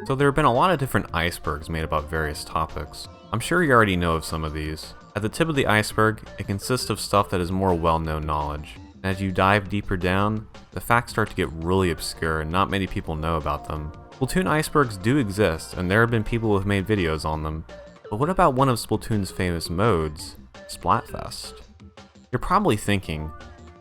So there have been a lot of different icebergs made about various topics. I'm sure you already know of some of these. At the tip of the iceberg, it consists of stuff that is more well-known knowledge. And as you dive deeper down, the facts start to get really obscure and not many people know about them. Splatoon icebergs do exist, and there have been people who have made videos on them. But what about one of Splatoon's famous modes, Splatfest? You're probably thinking,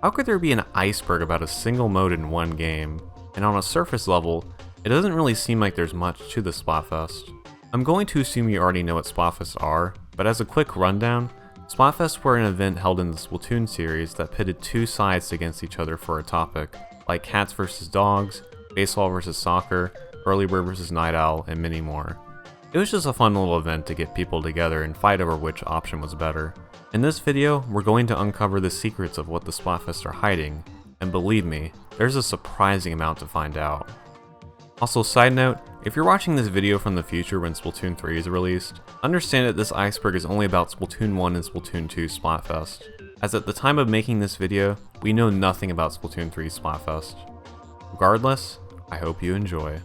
how could there be an iceberg about a single mode in one game? And on a surface level, it doesn't really seem like there's much to the Splatfest. I'm going to assume you already know what Splatfests are, but as a quick rundown, Splatfests were an event held in the Splatoon series that pitted two sides against each other for a topic, like cats versus dogs, baseball versus soccer, early bird versus night owl, and many more. It was just a fun little event to get people together and fight over which option was better. In this video, we're going to uncover the secrets of what the Splatfests are hiding, and believe me, there's a surprising amount to find out. Also, side note, if you're watching this video from the future when Splatoon 3 is released, understand that this iceberg is only about Splatoon 1 and Splatoon 2 Splatfest, as at the time of making this video, we know nothing about Splatoon 3 Splatfest. Regardless, I hope you enjoy.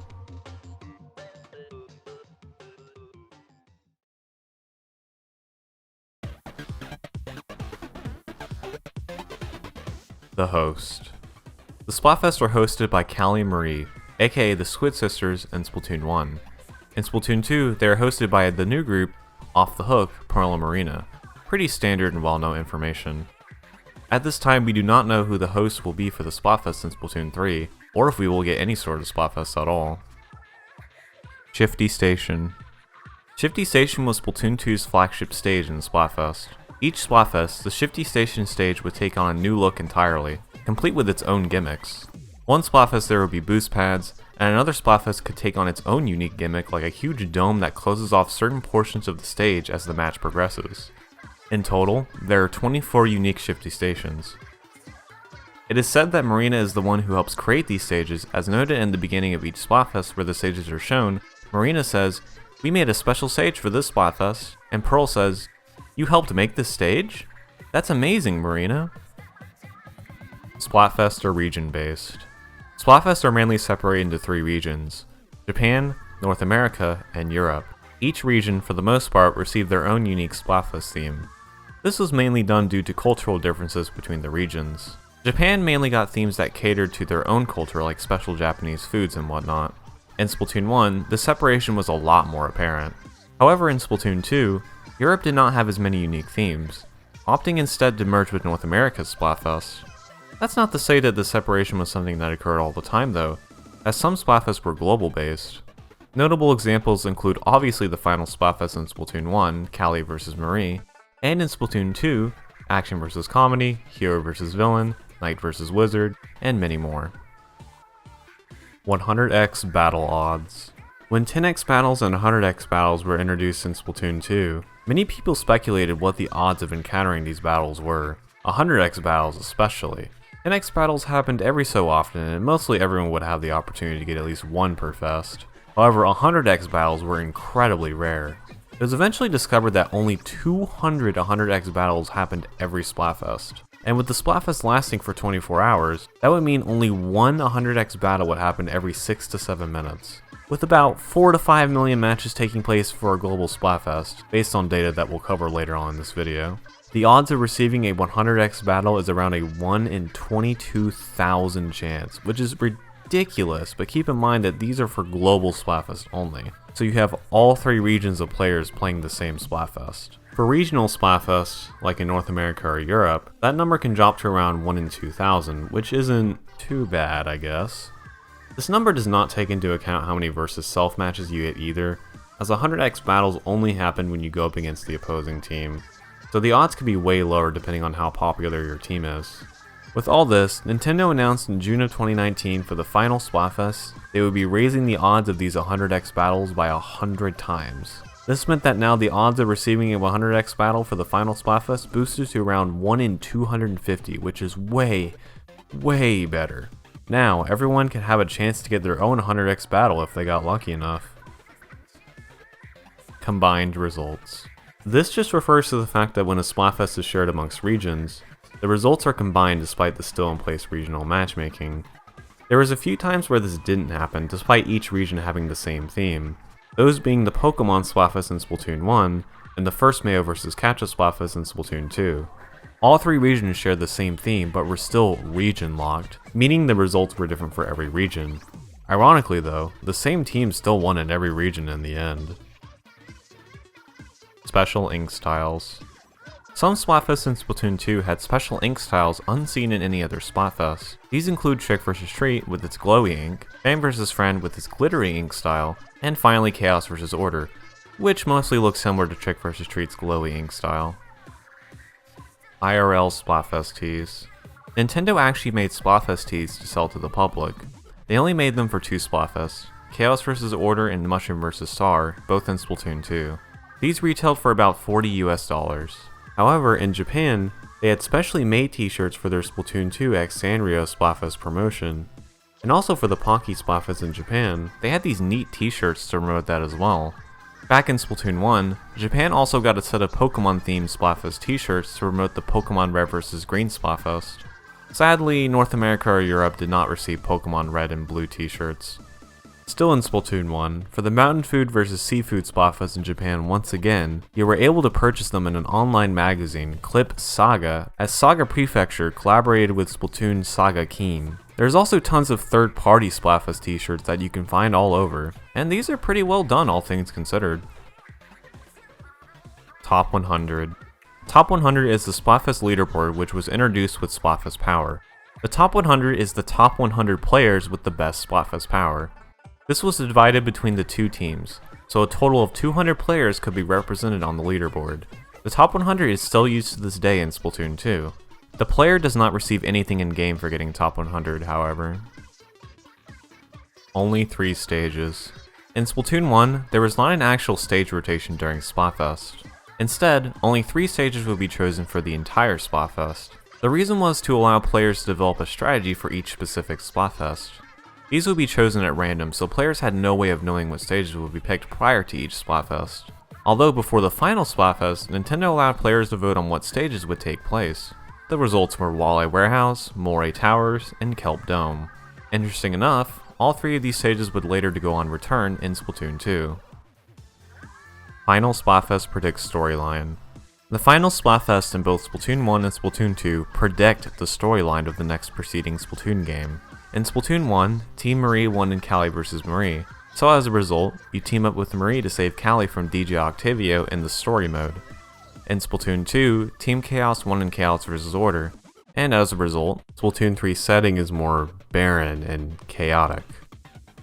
The host. The Splatfests were hosted by Callie and Marie, aka the Squid Sisters in Splatoon 1. In Splatoon 2, they are hosted by the new group, Off the Hook, Pearl and Marina. Pretty standard and well-known information. At this time, we do not know who the host will be for the Splatfest in Splatoon 3, or if we will get any sort of Splatfest at all. Shifty Station. Shifty Station was Splatoon 2's flagship stage in the Splatfest. Each Splatfest, the Shifty Station stage would take on a new look entirely, complete with its own gimmicks. One Splatfest there would be boost pads, and another Splatfest could take on its own unique gimmick like a huge dome that closes off certain portions of the stage as the match progresses. In total, there are 24 unique Shifty Stations. It is said that Marina is the one who helps create these stages, as noted in the beginning of each Splatfest where the stages are shown. Marina says, "We made a special stage for this Splatfest," and Pearl says, "You helped make this stage? That's amazing, Marina." Splatfests are region-based. Splatfests are mainly separated into three regions: Japan, North America, and Europe. Each region, for the most part, received their own unique Splatfest theme. This was mainly done due to cultural differences between the regions. Japan mainly got themes that catered to their own culture, like special Japanese foods and whatnot. In Splatoon 1, the separation was a lot more apparent. However, in Splatoon 2, Europe did not have as many unique themes, opting instead to merge with North America's Splatfest. That's not to say that the separation was something that occurred all the time though, as some Splatfests were global based. Notable examples include obviously the final Splatfest in Splatoon 1, Callie vs Marie, and in Splatoon 2, Action vs Comedy, Hero vs Villain, Knight vs Wizard, and many more. 100x Battle Odds. When 10x battles and 100x battles were introduced in Splatoon 2, many people speculated what the odds of encountering these battles were, 100x battles especially. 10x battles happened every so often, and mostly everyone would have the opportunity to get at least one per fest. However, 100x battles were incredibly rare. It was eventually discovered that only 200 100x battles happened every Splatfest. And with the Splatfest lasting for 24 hours, that would mean only one 100x battle would happen every 6 to 7 minutes. With about 4 to 5 million matches taking place for a global Splatfest, based on data that we'll cover later on in this video. The odds of receiving a 100x battle is around a 1 in 22,000 chance, which is ridiculous, but keep in mind that these are for global Splatfest only. So you have all three regions of players playing the same Splatfest. For regional Splatfests, like in North America or Europe, that number can drop to around 1 in 2,000, which isn't too bad, I guess. This number does not take into account how many versus self matches you get either, as 100x battles only happen when you go up against the opposing team, so the odds could be way lower depending on how popular your team is. With all this, Nintendo announced in June of 2019 for the final Splatfest, they would be raising the odds of these 100x battles by 100 times. This meant that now the odds of receiving a 100x battle for the final Splatfest boosted to around 1 in 250, which is way better. Now, everyone can have a chance to get their own 100x battle if they got lucky enough. Combined results. This just refers to the fact that when a Splatfest is shared amongst regions, the results are combined despite the still in place regional matchmaking. There was a few times where this didn't happen, despite each region having the same theme, those being the Pokemon Splatfest in Splatoon 1, and the first Mayo vs. Catch-Up Splatfest in Splatoon 2. All three regions shared the same theme, but were still region-locked, meaning the results were different for every region. Ironically though, the same team still won in every region in the end. Special ink styles. Some Splatfests in Splatoon 2 had special ink styles unseen in any other Splatfest. These include Trick vs. Treat with its glowy ink, Fan vs. Friend with its glittery ink style, and finally Chaos vs. Order, which mostly looks similar to Trick vs. Treat's glowy ink style. IRL Splatfest tees. Nintendo actually made Splatfest tees to sell to the public. They only made them for two Splatfests, Chaos vs. Order and Mushroom vs. Star, both in Splatoon 2. These retailed for about $40 US. However, in Japan, they had specially made t-shirts for their Splatoon 2 x Sanrio Splatfest promotion. And also for the Pocky Splatfest in Japan, they had these neat t-shirts to promote that as well. Back in Splatoon 1, Japan also got a set of Pokemon-themed Splatfest t-shirts to promote the Pokemon Red vs. Green Splatfest. Sadly, North America or Europe did not receive Pokemon Red and Blue t-shirts. Still in Splatoon 1, for the Mountain Food vs. Seafood Splatfest in Japan once again, you were able to purchase them in an online magazine, Clip Saga, as Saga Prefecture collaborated with Splatoon Saga Keen. There's also tons of third-party Splatfest t-shirts that you can find all over, and these are pretty well done all things considered. Top 100. Top 100 is the Splatfest leaderboard which was introduced with Splatfest Power. The Top 100 is the top 100 players with the best Splatfest Power. This was divided between the two teams, so a total of 200 players could be represented on the leaderboard. The top 100 is still used to this day in Splatoon 2. The player does not receive anything in-game for getting top 100, however. Only 3 stages. In Splatoon 1, there was not an actual stage rotation during Splatfest. Instead, only 3 stages would be chosen for the entire Splatfest. The reason was to allow players to develop a strategy for each specific Splatfest. These would be chosen at random, so players had no way of knowing what stages would be picked prior to each Splatfest. Although before the final Splatfest, Nintendo allowed players to vote on what stages would take place. The results were Walleye Warehouse, Moray Towers, and Kelp Dome. Interesting enough, all 3 of these stages would later to go on return in Splatoon 2. Final Splatfest predicts storyline. The final Splatfest in both Splatoon 1 and Splatoon 2 predict the storyline of the next preceding Splatoon game. In Splatoon 1, Team Marie won in Callie vs. Marie, so as a result, you team up with Marie to save Callie from DJ Octavio in the story mode. In Splatoon 2, Team Chaos won in Chaos vs. Order, and as a result, Splatoon 3's setting is more barren and chaotic.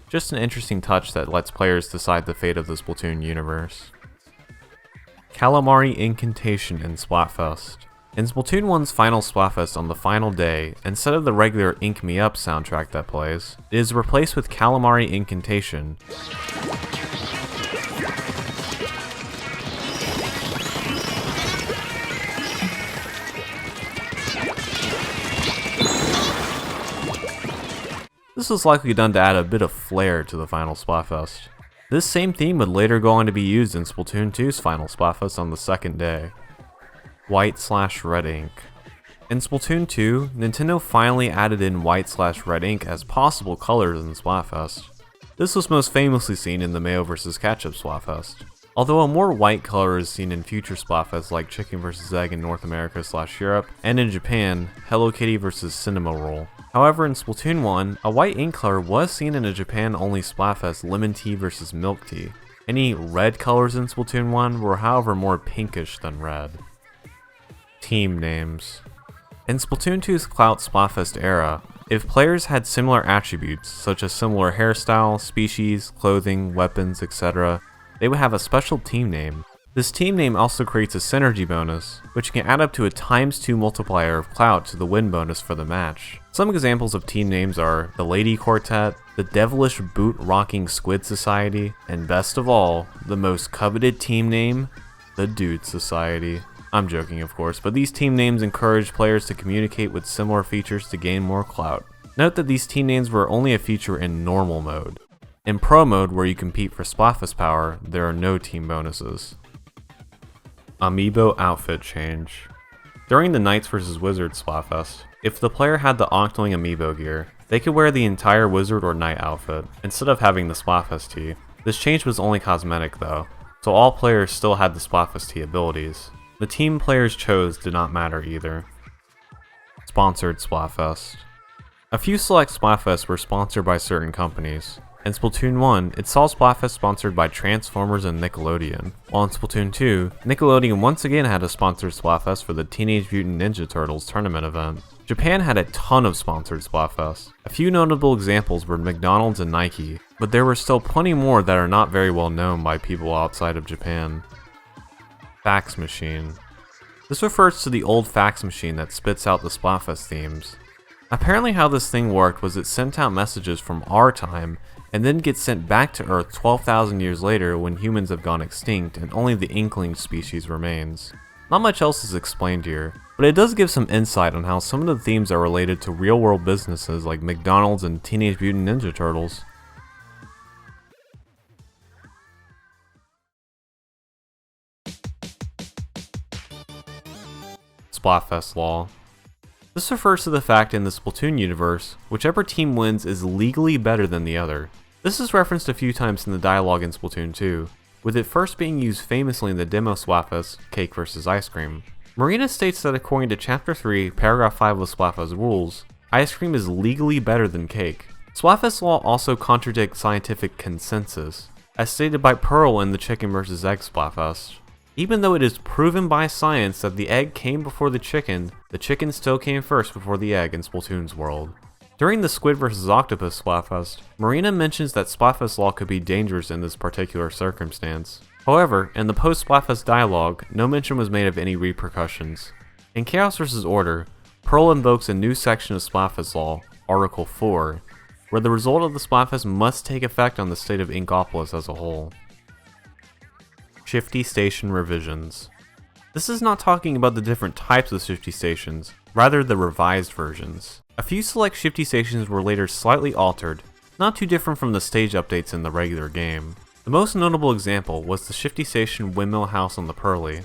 Just an interesting touch that lets players decide the fate of the Splatoon universe. Calamari Incantation in Splatfest. In Splatoon 1's final Splatfest on the final day, instead of the regular Ink Me Up soundtrack that plays, it is replaced with Calamari Incantation. This was likely done to add a bit of flair to the final Splatfest. This same theme would later go on to be used in Splatoon 2's final Splatfest on the second day. White/red ink. In Splatoon 2, Nintendo finally added in white/red ink as possible colors in Splatfest. This was most famously seen in the Mayo vs. Catch-Up Splatfest. Although a more white color is seen in future Splatfests like Chicken vs. Egg in North America/Europe, and in Japan, Hello Kitty vs. Cinema Roll. However, in Splatoon 1, a white ink color was seen in a Japan-only Splatfest Lemon Tea vs. Milk Tea. Any red colors in Splatoon 1 were however more pinkish than red. Team names. In Splatoon 2's Clout Splatfest era, if players had similar attributes, such as similar hairstyle, species, clothing, weapons, etc., they would have a special team name. This team name also creates a synergy bonus, which can add up to a ×2 multiplier of clout to the win bonus for the match. Some examples of team names are the Lady Quartet, the Devilish Boot Rocking Squid Society, and best of all, the most coveted team name, the Dude Society. I'm joking of course, but these team names encourage players to communicate with similar features to gain more clout. Note that these team names were only a feature in normal mode. In Pro mode, where you compete for Splatfest power, there are no team bonuses. Amiibo outfit change. During the Knights vs. Wizards Splatfest, if the player had the Octoling Amiibo gear, They could wear the entire wizard or knight outfit, instead of having the Splatfest tee. This change was only cosmetic though, so all players still had the Splatfest tee abilities. The team players chose did not matter either. Sponsored Splatfest. A few select Splatfests were sponsored by certain companies. In Splatoon 1, it saw Splatfest sponsored by Transformers and Nickelodeon, while in Splatoon 2, Nickelodeon once again had a sponsored Splatfest for the Teenage Mutant Ninja Turtles tournament event. Japan had a ton of sponsored Splatfests. A few notable examples were McDonald's and Nike, but there were still plenty more that are not very well known by people outside of Japan. Fax machine. This refers to the old fax machine that spits out the Splatfest themes. Apparently how this thing worked was it sent out messages from our time and then gets sent back to Earth 12,000 years later when humans have gone extinct and only the Inkling species remains. Not much else is explained here, but it does give some insight on how some of the themes are related to real-world businesses like McDonald's and Teenage Mutant Ninja Turtles. Splatfest law. This refers to the fact in the Splatoon universe, whichever team wins is legally better than the other. This is referenced a few times in the dialogue in Splatoon 2, with it first being used famously in the demo Splatfest, Cake vs. Ice Cream. Marina states that according to Chapter 3, Paragraph 5 of Splatfest rules, ice cream is legally better than cake. Splatfest law also contradicts scientific consensus, as stated by Pearl in the Chicken vs. Egg Splatfest. Even though it is proven by science that the egg came before the chicken still came first before the egg in Splatoon's world. During the Squid vs. Octopus Splatfest, Marina mentions that Splatfest law could be dangerous in this particular circumstance. However, in the post-Splatfest dialogue, no mention was made of any repercussions. In Chaos vs. Order, Pearl invokes a new section of Splatfest law, Article 4, where the result of the Splatfest must take effect on the state of Inkopolis as a whole. Shifty Station Revisions. This is not talking about the different types of shifty stations, rather the revised versions. A few select shifty stations were later slightly altered, not too different from the stage updates in the regular game. The most notable example was the shifty station Windmill House on the Pearly.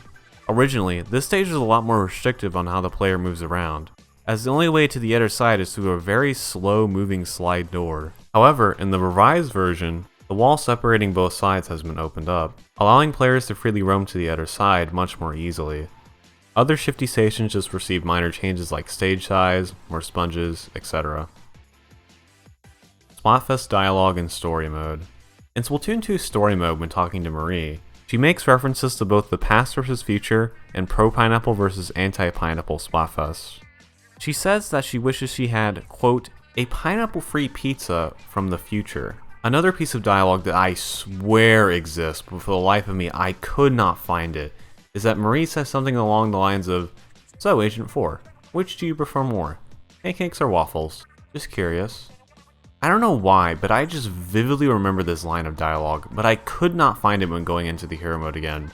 Originally, this stage was a lot more restrictive on how the player moves around, as the only way to the other side is through a very slow moving slide door. However, in the revised version, the wall separating both sides has been opened up, allowing players to freely roam to the other side much more easily. Other shifty stations just received minor changes like stage size, more sponges, etc. Splatfest Dialogue and Story Mode. In Splatoon 2's Story Mode when talking to Marie, she makes references to both the past versus future and pro-pineapple versus anti-pineapple Splatfest. She says that she wishes she had, quote, a pineapple-free pizza from the future. Another piece of dialogue that I swear exists, but for the life of me I could not find it, is that Marie says something along the lines of, so Agent 4, which do you prefer more, pancakes or waffles? Just curious. I don't know why, but I just vividly remember this line of dialogue, but I could not find it when going into the hero mode again.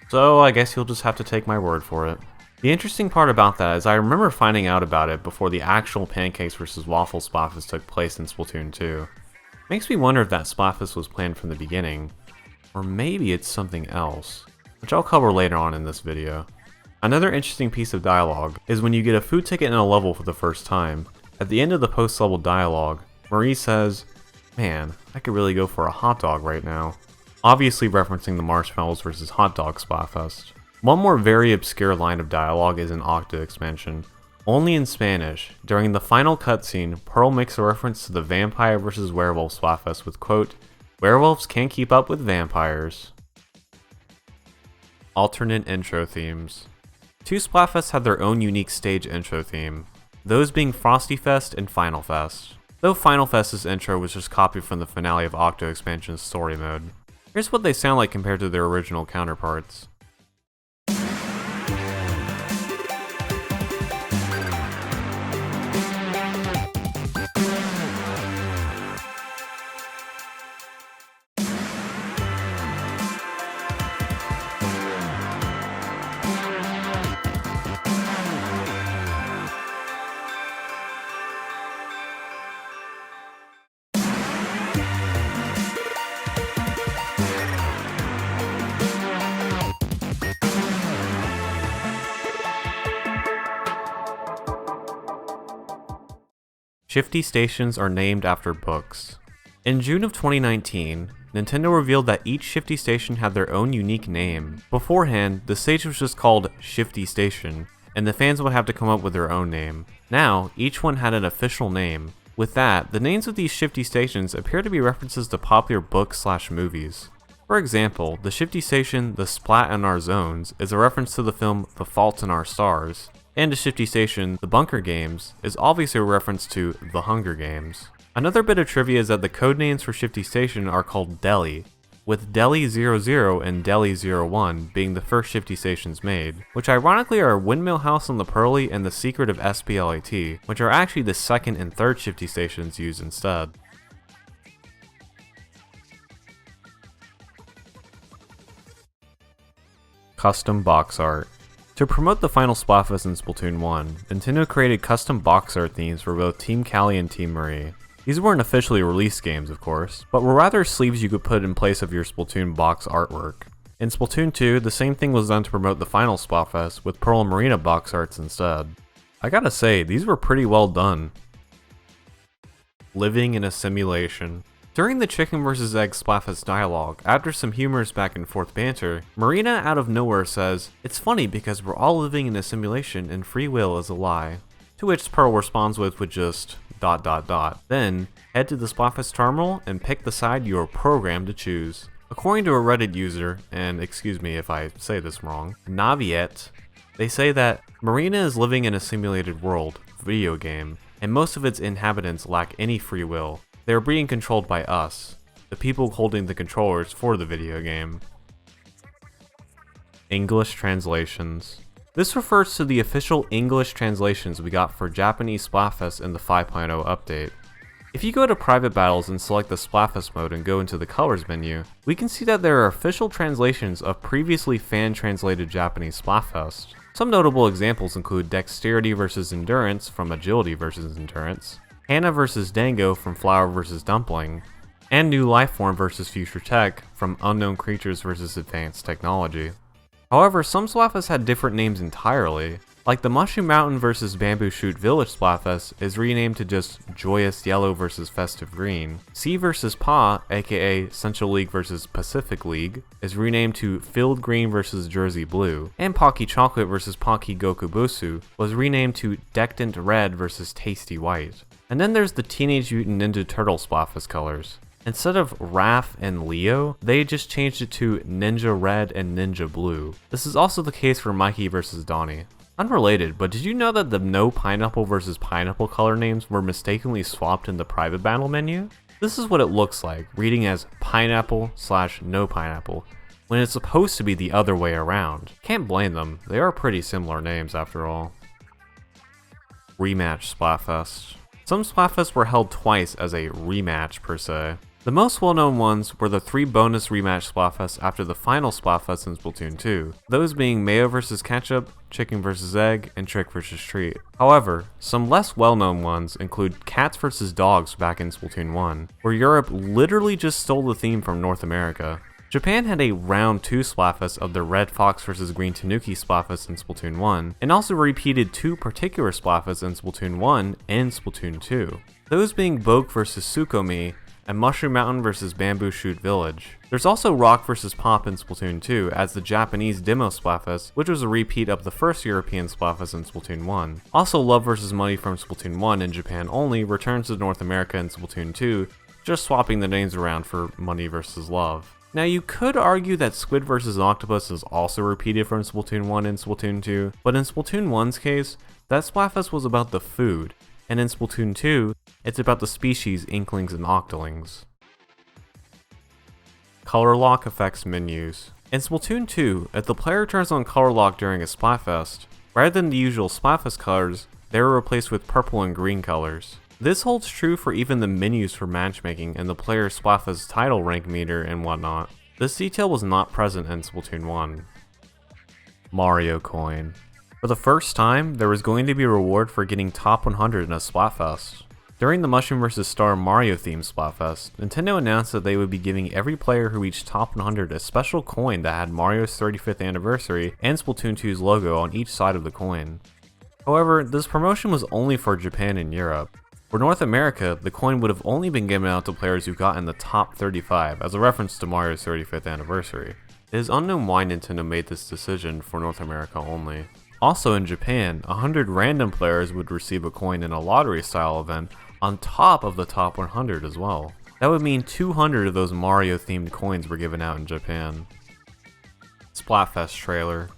So I guess you'll just have to take my word for it. The interesting part about that is I remember finding out about it before the actual pancakes versus waffles Splatfest took place in Splatoon 2. Makes me wonder if that Splatfest was planned from the beginning, or maybe it's something else, which I'll cover later on in this video. Another interesting piece of dialogue is when you get a food ticket in a level for the first time. At the end of the post-level dialogue, Marie says, man, I could really go for a hot dog right now. Obviously referencing the marshmallows versus hot dog Splatfest. One more very obscure line of dialogue is an Octa expansion. Only in Spanish, during the final cutscene, Pearl makes a reference to the vampire vs. werewolf Splatfest with quote, werewolves can't keep up with vampires. Alternate intro themes. Two Splatfests had their own unique stage intro theme, those being Frosty Fest and Final Fest. Though Final Fest's intro was just copied from the finale of Octo Expansion's story mode. Here's what they sound like compared to their original counterparts. Shifty stations are named after books. In June of 2019, Nintendo revealed that each Shifty station had their own unique name. Beforehand, the stage was just called Shifty Station, and the fans would have to come up with their own name. Now, each one had an official name. With that, the names of these Shifty stations appear to be references to popular books/movies. For example, the Shifty station, The Splat in Our Zones, is a reference to the film The Fault in Our Stars, and the Shifty station, The Bunker Games, is obviously a reference to The Hunger Games. Another bit of trivia is that the codenames for Shifty Station are called Deli, with Deli 00 and Deli 01 being the first Shifty stations made, which ironically are Windmill House on the Pearly and The Secret of Splat, which are actually the second and third Shifty stations used instead. Custom box art. To promote the final Splatfest in Splatoon 1, Nintendo created custom box art themes for both Team Callie and Team Marie. These weren't officially released games, of course, but were rather sleeves you could put in place of your Splatoon box artwork. In Splatoon 2, the same thing was done to promote the final Splatfest with Pearl and Marina box arts instead. I gotta say, these were pretty well done. Living in a simulation. During the Chicken vs. Egg Splatfest dialogue, after some humorous back and forth banter, Marina out of nowhere says, "It's funny because we're all living in a simulation and free will is a lie." To which Pearl responds with just ... Then, head to the Splatfest terminal and pick the side you are programmed to choose. According to a Reddit user, and excuse me if I say this wrong, Naviet, they say that Marina is living in a simulated world, video game, and most of its inhabitants lack any free will. They are being controlled by us, the people holding the controllers for the video game. English translations. This refers to the official English translations we got for Japanese Splatfest in the 5.0 update. If you go to private battles and select the Splatfest mode and go into the colors menu, we can see that there are official translations of previously fan-translated Japanese Splatfest. Some notable examples include Dexterity vs. Endurance from Agility vs. Endurance, Hannah vs. Dango from Flower vs. Dumpling, and New Lifeform vs. Future Tech from Unknown Creatures vs. Advanced Technology. However, some Splatfests had different names entirely, like the Mushroom Mountain vs. Bamboo Shoot Village Splatfest is renamed to just Joyous Yellow vs. Festive Green. Sea vs. Pa, aka Central League vs. Pacific League, is renamed to Field Green vs. Jersey Blue, and Pocky Chocolate vs. Pocky Gokubusu was renamed to Decadent Red vs. Tasty White. And then there's the Teenage Mutant Ninja Turtle Splatfest colors. Instead of Raph and Leo, they just changed it to Ninja Red and Ninja Blue. This is also the case for Mikey vs. Donnie. Unrelated, but did you know that the No Pineapple vs. Pineapple color names were mistakenly swapped in the private battle menu? This is what it looks like, reading as Pineapple/No Pineapple, when it's supposed to be the other way around. Can't blame them, they are pretty similar names after all. Rematch Splatfest. Some Splatfests were held twice as a rematch per se. The most well-known ones were the 3 bonus rematch Splatfests after the final Splatfest in Splatoon 2, those being Mayo vs. Ketchup, Chicken vs. Egg, and Trick vs. Treat. However, some less well-known ones include Cats vs. Dogs back in Splatoon 1, where Europe literally just stole the theme from North America. Japan had a round 2 Splatfest of the Red Fox vs. Green Tanuki Splatfest in Splatoon 1, and also repeated 2 particular Splatfests in Splatoon 1 and Splatoon 2, those being Bogue vs. Sukomi, and Mushroom Mountain vs. Bamboo Shoot Village. There's also Rock vs. Pop in Splatoon 2 as the Japanese Demo Splatfest, which was a repeat of the first European Splatfest in Splatoon 1. Also Love vs. Money from Splatoon 1 in Japan only returns to North America in Splatoon 2, just swapping the names around for Money vs. Love. Now you could argue that Squid vs. Octopus is also repeated from Splatoon 1 and Splatoon 2, but in Splatoon 1's case, that Splatfest was about the food, and in Splatoon 2, it's about the species Inklings and Octolings. Color lock affects menus. In Splatoon 2, if the player turns on color lock during a Splatfest, rather than the usual Splatfest colors, they are replaced with purple and green colors. This holds true for even the menus for matchmaking and the player's Splatfest title rank meter and whatnot. This detail was not present in Splatoon 1. Mario Coin. For the first time, there was going to be a reward for getting top 100 in a Splatfest. During the Mushroom vs. Star Mario themed Splatfest, Nintendo announced that they would be giving every player who reached top 100 a special coin that had Mario's 35th anniversary and Splatoon 2's logo on each side of the coin. However, this promotion was only for Japan and Europe, For North America, the coin would have only been given out to players who got in the top 35 as a reference to Mario's 35th anniversary. It is unknown why Nintendo made this decision for North America only. Also in Japan, 100 random players would receive a coin in a lottery style event on top of the top 100 as well. That would mean 200 of those Mario themed coins were given out in Japan. Splatfest trailer.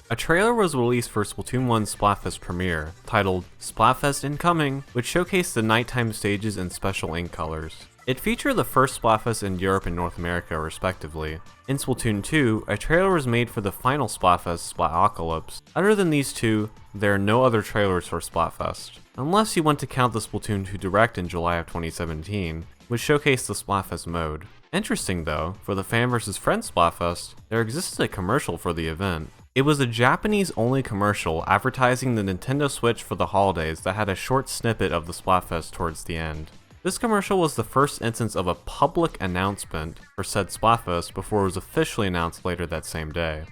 A trailer was released for Splatoon 1's Splatfest premiere, titled Splatfest Incoming, which showcased the nighttime stages in special ink colors. It featured the first Splatfest in Europe and North America respectively. In Splatoon 2, a trailer was made for the final Splatfest, Splatocalypse. Other than these two, there are no other trailers for Splatfest, unless you want to count the Splatoon 2 Direct in July of 2017, which showcased the Splatfest mode. Interesting though, for the Fan vs. Friends Splatfest, there existed a commercial for the event. It was a Japanese-only commercial advertising the Nintendo Switch for the holidays that had a short snippet of the Splatfest towards the end. This commercial was the first instance of a public announcement for said Splatfest before it was officially announced later that same day.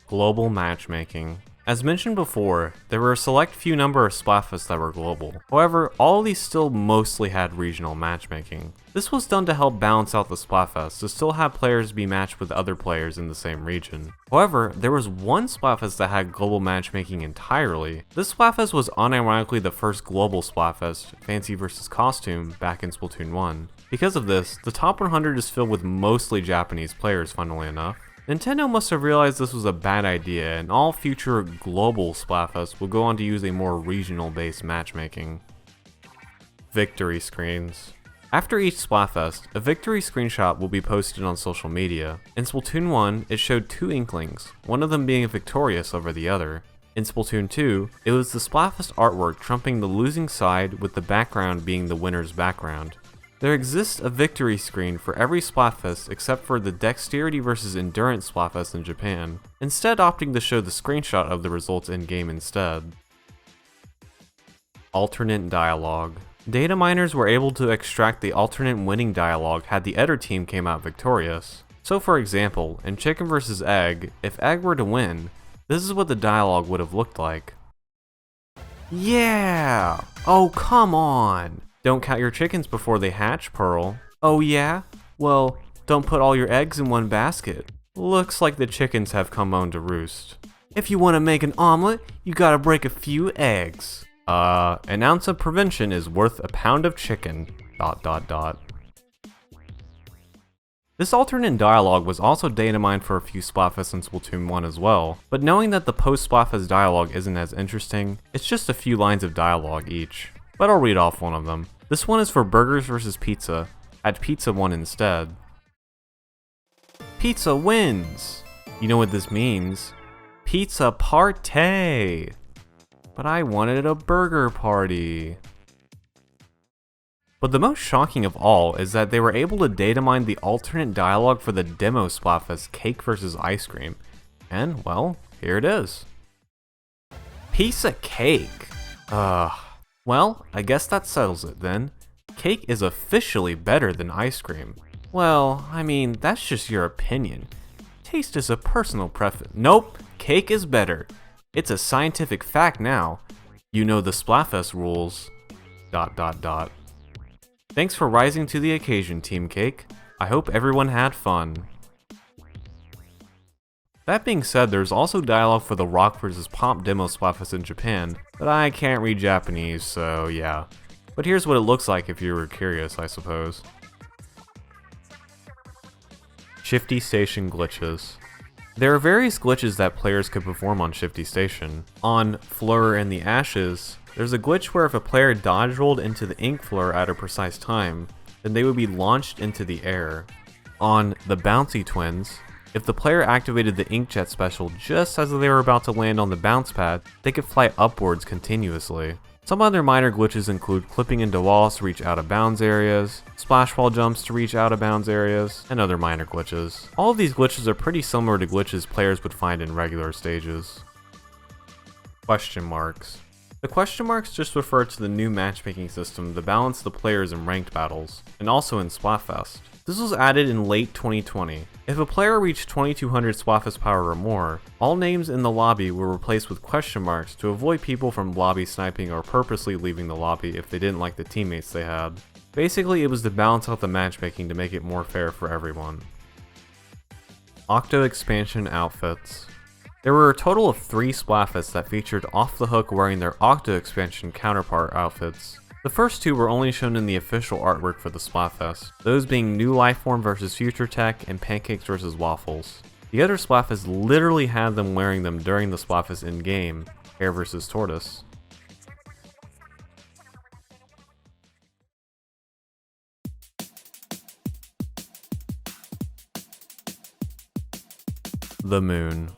Global matchmaking. As mentioned before, there were a select few number of Splatfests that were global. However, all of these still mostly had regional matchmaking. This was done to help balance out the Splatfest to still have players be matched with other players in the same region. However, there was one Splatfest that had global matchmaking entirely. This Splatfest was unironically the first global Splatfest, Fancy vs. Costume, back in Splatoon 1. Because of this, the top 100 is filled with mostly Japanese players, funnily enough. Nintendo must have realized this was a bad idea, and all future global Splatfests will go on to use a more regional-based matchmaking. Victory screens. After each Splatfest, a victory screenshot will be posted on social media. In Splatoon 1, it showed two Inklings, one of them being victorious over the other. In Splatoon 2, it was the Splatfest artwork trumping the losing side with the background being the winner's background. There exists a victory screen for every Splatfest except for the Dexterity vs. Endurance Splatfest in Japan, instead opting to show the screenshot of the results in-game instead. Alternate dialogue. Data miners were able to extract the alternate winning dialogue had the other team came out victorious. So for example, in Chicken vs. Egg, if Egg were to win, this is what the dialogue would have looked like. Yeah! Oh come on! Don't count your chickens before they hatch, Pearl. Oh yeah? Well, don't put all your eggs in one basket. Looks like the chickens have come home to roost. If you want to make an omelet, you gotta break a few eggs. An ounce of prevention is worth a pound of chicken. ... This alternate dialogue was also data mined for a few Splatfests in Splatoon 1 as well, but knowing that the post-Splatfest dialogue isn't as interesting, it's just a few lines of dialogue each. But I'll read off one of them. This one is for burgers versus pizza. Add pizza 1 instead. Pizza wins! You know what this means? Pizza party! But I wanted a burger party. But the most shocking of all is that they were able to data mine the alternate dialogue for the demo Splatfest Cake vs. Ice Cream. And, well, here it is. Piece of cake! Well, I guess that settles it then. Cake is officially better than ice cream. Well, I mean, that's just your opinion. Taste is a personal preference. Nope, cake is better. It's a scientific fact now. You know the Splatfest rules. ... Thanks for rising to the occasion, Team Cake. I hope everyone had fun. That being said, there's also dialogue for the Rock vs. Pop demo Splatfest in Japan, but I can't read Japanese, so yeah. But here's what it looks like if you were curious, I suppose. Shifty Station glitches. There are various glitches that players could perform on Shifty Station. On Flur in the Ashes, there's a glitch where if a player dodge rolled into the ink flur at a precise time, then they would be launched into the air. On the Bouncy Twins, if the player activated the Inkjet special just as they were about to land on the bounce pad, they could fly upwards continuously. Some other minor glitches include clipping into walls to reach out of bounds areas, splash wall jumps to reach out of bounds areas, and other minor glitches. All of these glitches are pretty similar to glitches players would find in regular stages. Question marks. The question marks just refer to the new matchmaking system to balance the players in ranked battles, and also in Splatfest. This was added in late 2020. If a player reached 2200 Splatfest power or more, all names in the lobby were replaced with question marks to avoid people from lobby sniping or purposely leaving the lobby if they didn't like the teammates they had. Basically, it was to balance out the matchmaking to make it more fair for everyone. Octo expansion outfits. There were a total of 3 Splatfests that featured Off the Hook wearing their Octo expansion counterpart outfits. The first 2 were only shown in the official artwork for the Splatfest, those being New Lifeform vs Future Tech and Pancakes vs Waffles. The other Splatfests literally had them wearing them during the Splatfest in-game, Hare vs Tortoise. The moon.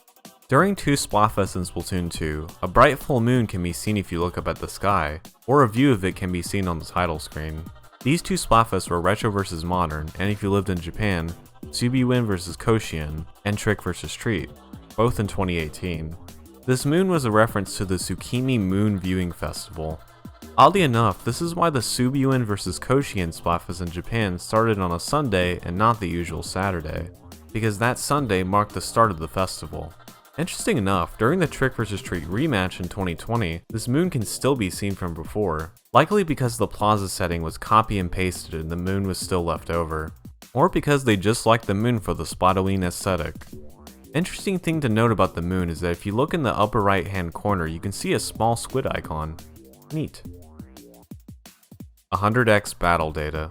During 2 Splatfests in Splatoon 2, a bright full moon can be seen if you look up at the sky, or a view of it can be seen on the title screen. These 2 Splatfests were Retro vs Modern, and if you lived in Japan, Subiwin vs Koshien, and Trick vs Treat, both in 2018. This moon was a reference to the Tsukimi Moon Viewing Festival. Oddly enough, this is why the Subiwin vs Koshien Splatfest in Japan started on a Sunday and not the usual Saturday, because that Sunday marked the start of the festival. Interesting enough, during the Trick vs Treat rematch in 2020, this moon can still be seen from before, likely because the plaza setting was copy and pasted and the moon was still left over, or because they just liked the moon for the Splatoween aesthetic. Interesting thing to note about the moon is that if you look in the upper right hand corner, you can see a small squid icon. Neat. 100x battle data.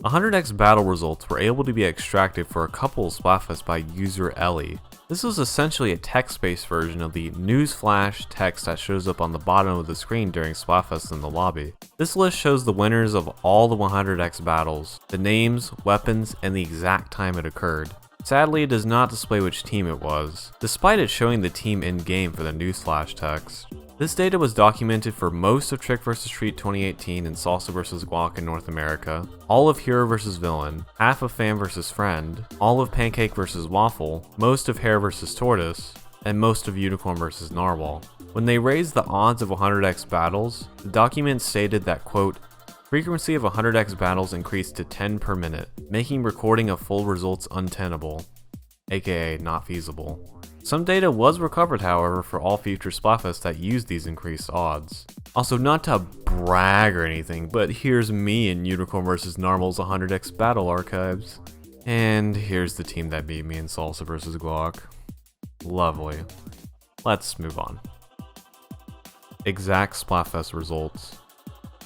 100x battle results were able to be extracted for a couple of Splatfests by user Ellie. This was essentially a text-based version of the newsflash text that shows up on the bottom of the screen during Splatfest in the lobby. This list shows the winners of all the 100x battles, the names, weapons, and the exact time it occurred. Sadly, it does not display which team it was, despite it showing the team in-game for the newsflash text. This data was documented for most of Trick vs Treat 2018 and Salsa vs Guac in North America, all of Hero vs Villain, half of Fan vs Friend, all of Pancake vs Waffle, most of Hare vs Tortoise, and most of Unicorn vs Narwhal. When they raised the odds of 100x battles, the document stated that, quote, frequency of 100x battles increased to 10 per minute, making recording of full results untenable, aka not feasible. Some data was recovered, however, for all future Splatfests that used these increased odds. Also, not to brag or anything, but here's me in Unicorn vs Narwhal's 100x battle archives. And here's the team that beat me in Salsa vs Guac. Lovely. Let's move on. Exact Splatfest results.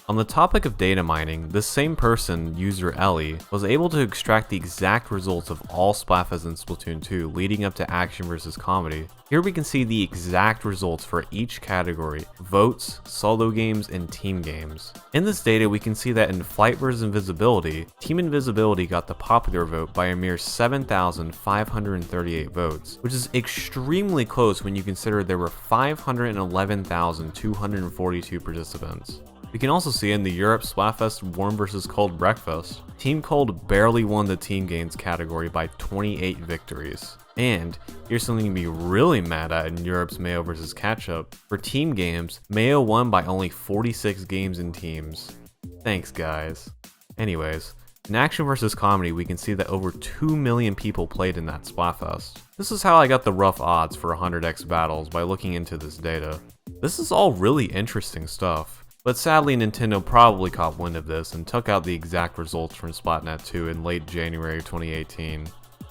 On the topic of data mining, this same person, user Ellie, was able to extract the exact results of all Splatfests in Splatoon 2 leading up to Action vs Comedy. Here we can see the exact results for each category: votes, solo games, and team games. In this data we can see that in Flight vs Invisibility, Team Invisibility got the popular vote by a mere 7,538 votes, which is extremely close when you consider there were 511,242 participants. We can also see in the Europe Splatfest Warm vs Cold Breakfast, Team Cold barely won the team games category by 28 victories. And here's something to be really mad at in Europe's Mayo vs Ketchup. For team games, Mayo won by only 46 games in teams. Thanks guys. Anyways, in Action vs Comedy we can see that over 2 million people played in that Splatfest. This is how I got the rough odds for 100x battles by looking into this data. This is all really interesting stuff. But sadly, Nintendo probably caught wind of this and took out the exact results from Splatnet 2 in late January 2018.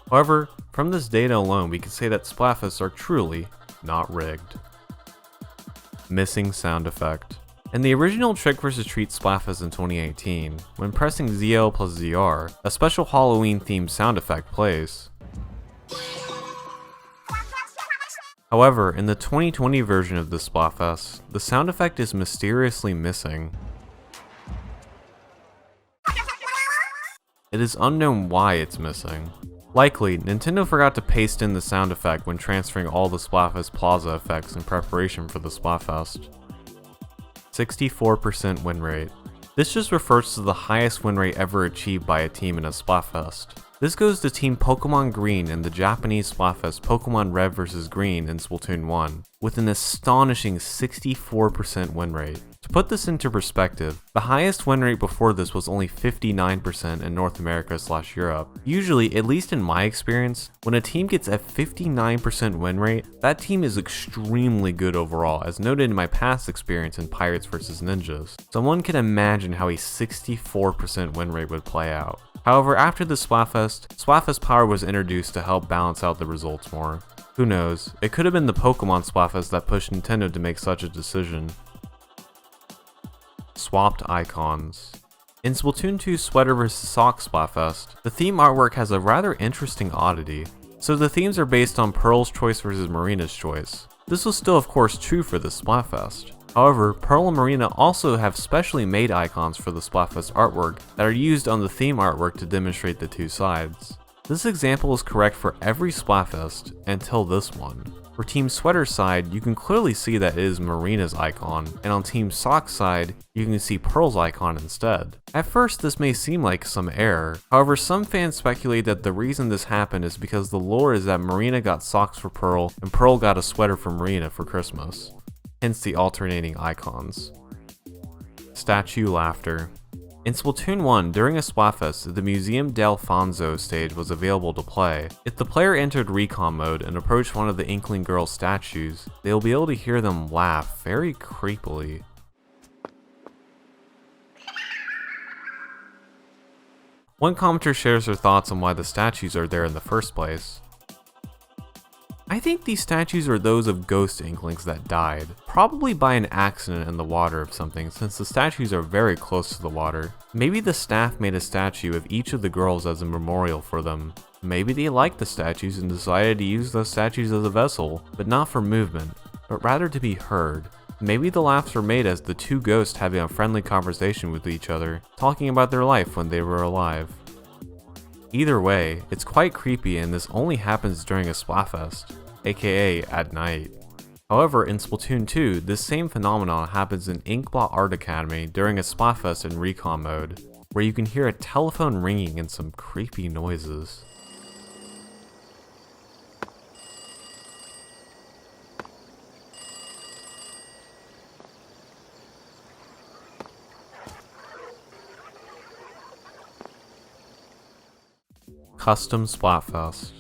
However, from this data alone, we can say that Splatfests are truly not rigged. Missing sound effect. In the original Trick vs Treat Splatfest in 2018, when pressing ZL plus ZR, a special Halloween-themed sound effect plays. However, in the 2020 version of this Splatfest, the sound effect is mysteriously missing. It is unknown why it's missing. Likely, Nintendo forgot to paste in the sound effect when transferring all the Splatfest Plaza effects in preparation for the Splatfest. 64% win rate. This just refers to the highest win rate ever achieved by a team in a Splatfest. This goes to Team Pokemon Green in the Japanese Splatfest Pokemon Red vs Green in Splatoon 1, with an astonishing 64% win rate. To put this into perspective, the highest win rate before this was only 59% in North America/Europe. Usually, at least in my experience, when a team gets a 59% win rate, that team is extremely good overall, as noted in my past experience in Pirates vs Ninjas. So one can imagine how a 64% win rate would play out. However, after the Splatfest power was introduced to help balance out the results more. Who knows, it could have been the Pokemon Splatfest that pushed Nintendo to make such a decision. Swapped icons. In Splatoon 2 Sweater vs Sock Splatfest, the theme artwork has a rather interesting oddity. So the themes are based on Pearl's choice versus Marina's choice. This was still of course true for the Splatfest. However, Pearl and Marina also have specially made icons for the Splatfest artwork that are used on the theme artwork to demonstrate the two sides. This example is correct for every Splatfest until this one. For Team Sweater's side, you can clearly see that it is Marina's icon, and on Team Sock's side, you can see Pearl's icon instead. At first, this may seem like some error. However, some fans speculate that the reason this happened is because the lore is that Marina got socks for Pearl, and Pearl got a sweater for Marina for Christmas. Hence the alternating icons. Statue laughter. In Splatoon 1, during a Splatfest, the Museum d'Alfonso stage was available to play. If the player entered recon mode and approached one of the Inkling Girl statues, they will be able to hear them laugh very creepily. One commenter shares their thoughts on why the statues are there in the first place. I think these statues are those of ghost Inklings that died, probably by an accident in the water of something, since the statues are very close to the water. Maybe the staff made a statue of each of the girls as a memorial for them. Maybe they liked the statues and decided to use those statues as a vessel, but not for movement, but rather to be heard. Maybe the laughs were made as the two ghosts having a friendly conversation with each other, talking about their life when they were alive. Either way, it's quite creepy, and this only happens during a Splatfest, aka at night. However, in Splatoon 2, this same phenomenon happens in Inkblot Art Academy during a Splatfest in recon mode, where you can hear a telephone ringing and some creepy noises. Custom Splatfest.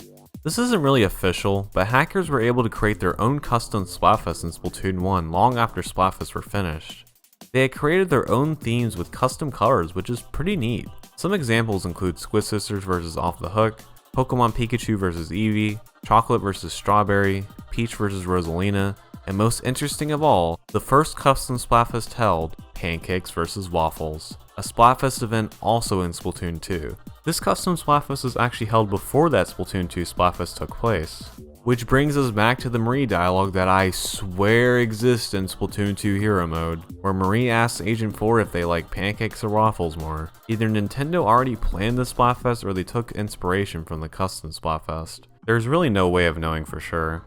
This isn't really official, but hackers were able to create their own custom Splatfest in Splatoon 1 long after Splatfests were finished. They had created their own themes with custom colors, which is pretty neat. Some examples include Squid Sisters vs Off the Hook, Pokemon Pikachu vs Eevee, Chocolate vs Strawberry, Peach vs Rosalina, and most interesting of all, the first custom Splatfest held, Pancakes vs Waffles, a Splatfest event also in Splatoon 2. This custom Splatfest was actually held before that Splatoon 2 Splatfest took place. Which brings us back to the Marie dialogue that I swear exists in Splatoon 2 Hero Mode, where Marie asks Agent 4 if they like pancakes or waffles more. Either Nintendo already planned the Splatfest or they took inspiration from the custom Splatfest. There's really no way of knowing for sure.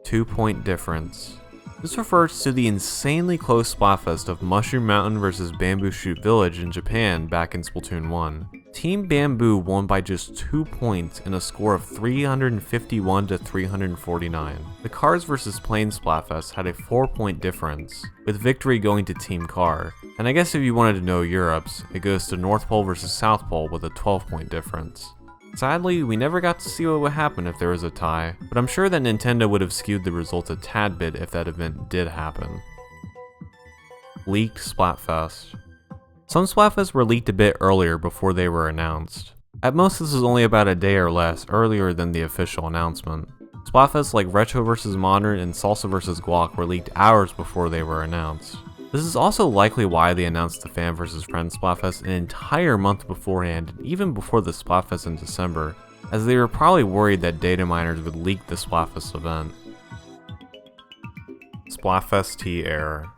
2-point difference. This refers to the insanely close Splatfest of Mushroom Mountain vs Bamboo Shoot Village in Japan back in Splatoon 1. Team Bamboo won by just 2 points in a score of 351 to 349. The Cars vs Plains Splatfest had a 4-point difference, with victory going to Team Car. And I guess if you wanted to know Europe's, it goes to North Pole vs South Pole with a 12-point difference. Sadly, we never got to see what would happen if there was a tie, but I'm sure that Nintendo would have skewed the result a tad bit if that event did happen. Leaked Splatfest. Some Splatfests were leaked a bit earlier before they were announced. At most, this is only about a day or less earlier than the official announcement. Splatfests like Retro vs Modern and Salsa vs Guac were leaked hours before they were announced. This is also likely why they announced the Fan vs Friends Splatfest an entire month beforehand, and even before the Splatfest in December, as they were probably worried that data miners would leak the Splatfest event. Splatfest T error.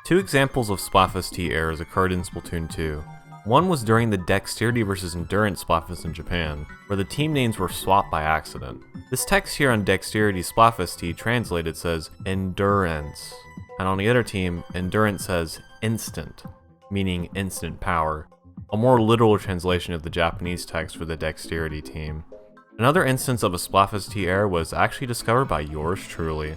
2 examples of Splatfest T errors occurred in Splatoon 2. One was during the Dexterity vs Endurance Splatfest in Japan, where the team names were swapped by accident. This text here on Dexterity Splatfest T translated says Endurance, and on the other team, Endurance says Instant, meaning instant power, a more literal translation of the Japanese text for the Dexterity team. Another instance of a Splatfest T error was actually discovered by yours truly.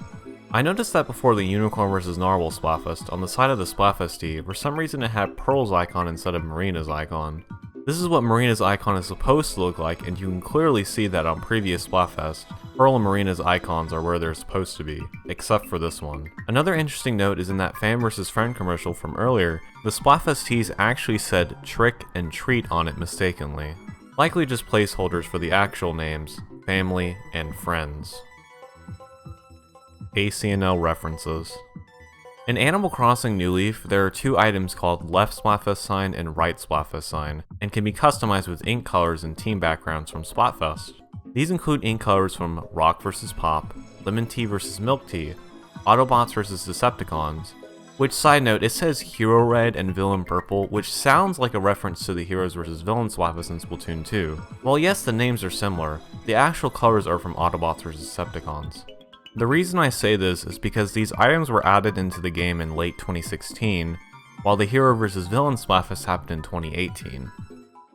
I noticed that before the Unicorn vs. Narwhal Splatfest, on the side of the Splatfest tee, for some reason it had Pearl's icon instead of Marina's icon. This is what Marina's icon is supposed to look like, and you can clearly see that on previous Splatfest, Pearl and Marina's icons are where they're supposed to be, except for this one. Another interesting note is in that Fan vs. Friend commercial from earlier, the Splatfest tees actually said Trick and Treat on it mistakenly. Likely just placeholders for the actual names, Family and Friends. ACNL references. In Animal Crossing New Leaf, there are two items called Left Splatfest Sign and Right Splatfest Sign, and can be customized with ink colors and team backgrounds from Splatfest. These include ink colors from Rock vs. Pop, Lemon Tea vs. Milk Tea, Autobots vs. Decepticons, which, side note, it says Hero Red and Villain Purple, which sounds like a reference to the Heroes vs. Villains Splatfest in Splatoon 2. While yes, the names are similar, the actual colors are from Autobots vs. Decepticons. The reason I say this is because these items were added into the game in late 2016, while the Hero vs. Villain Splatfest happened in 2018.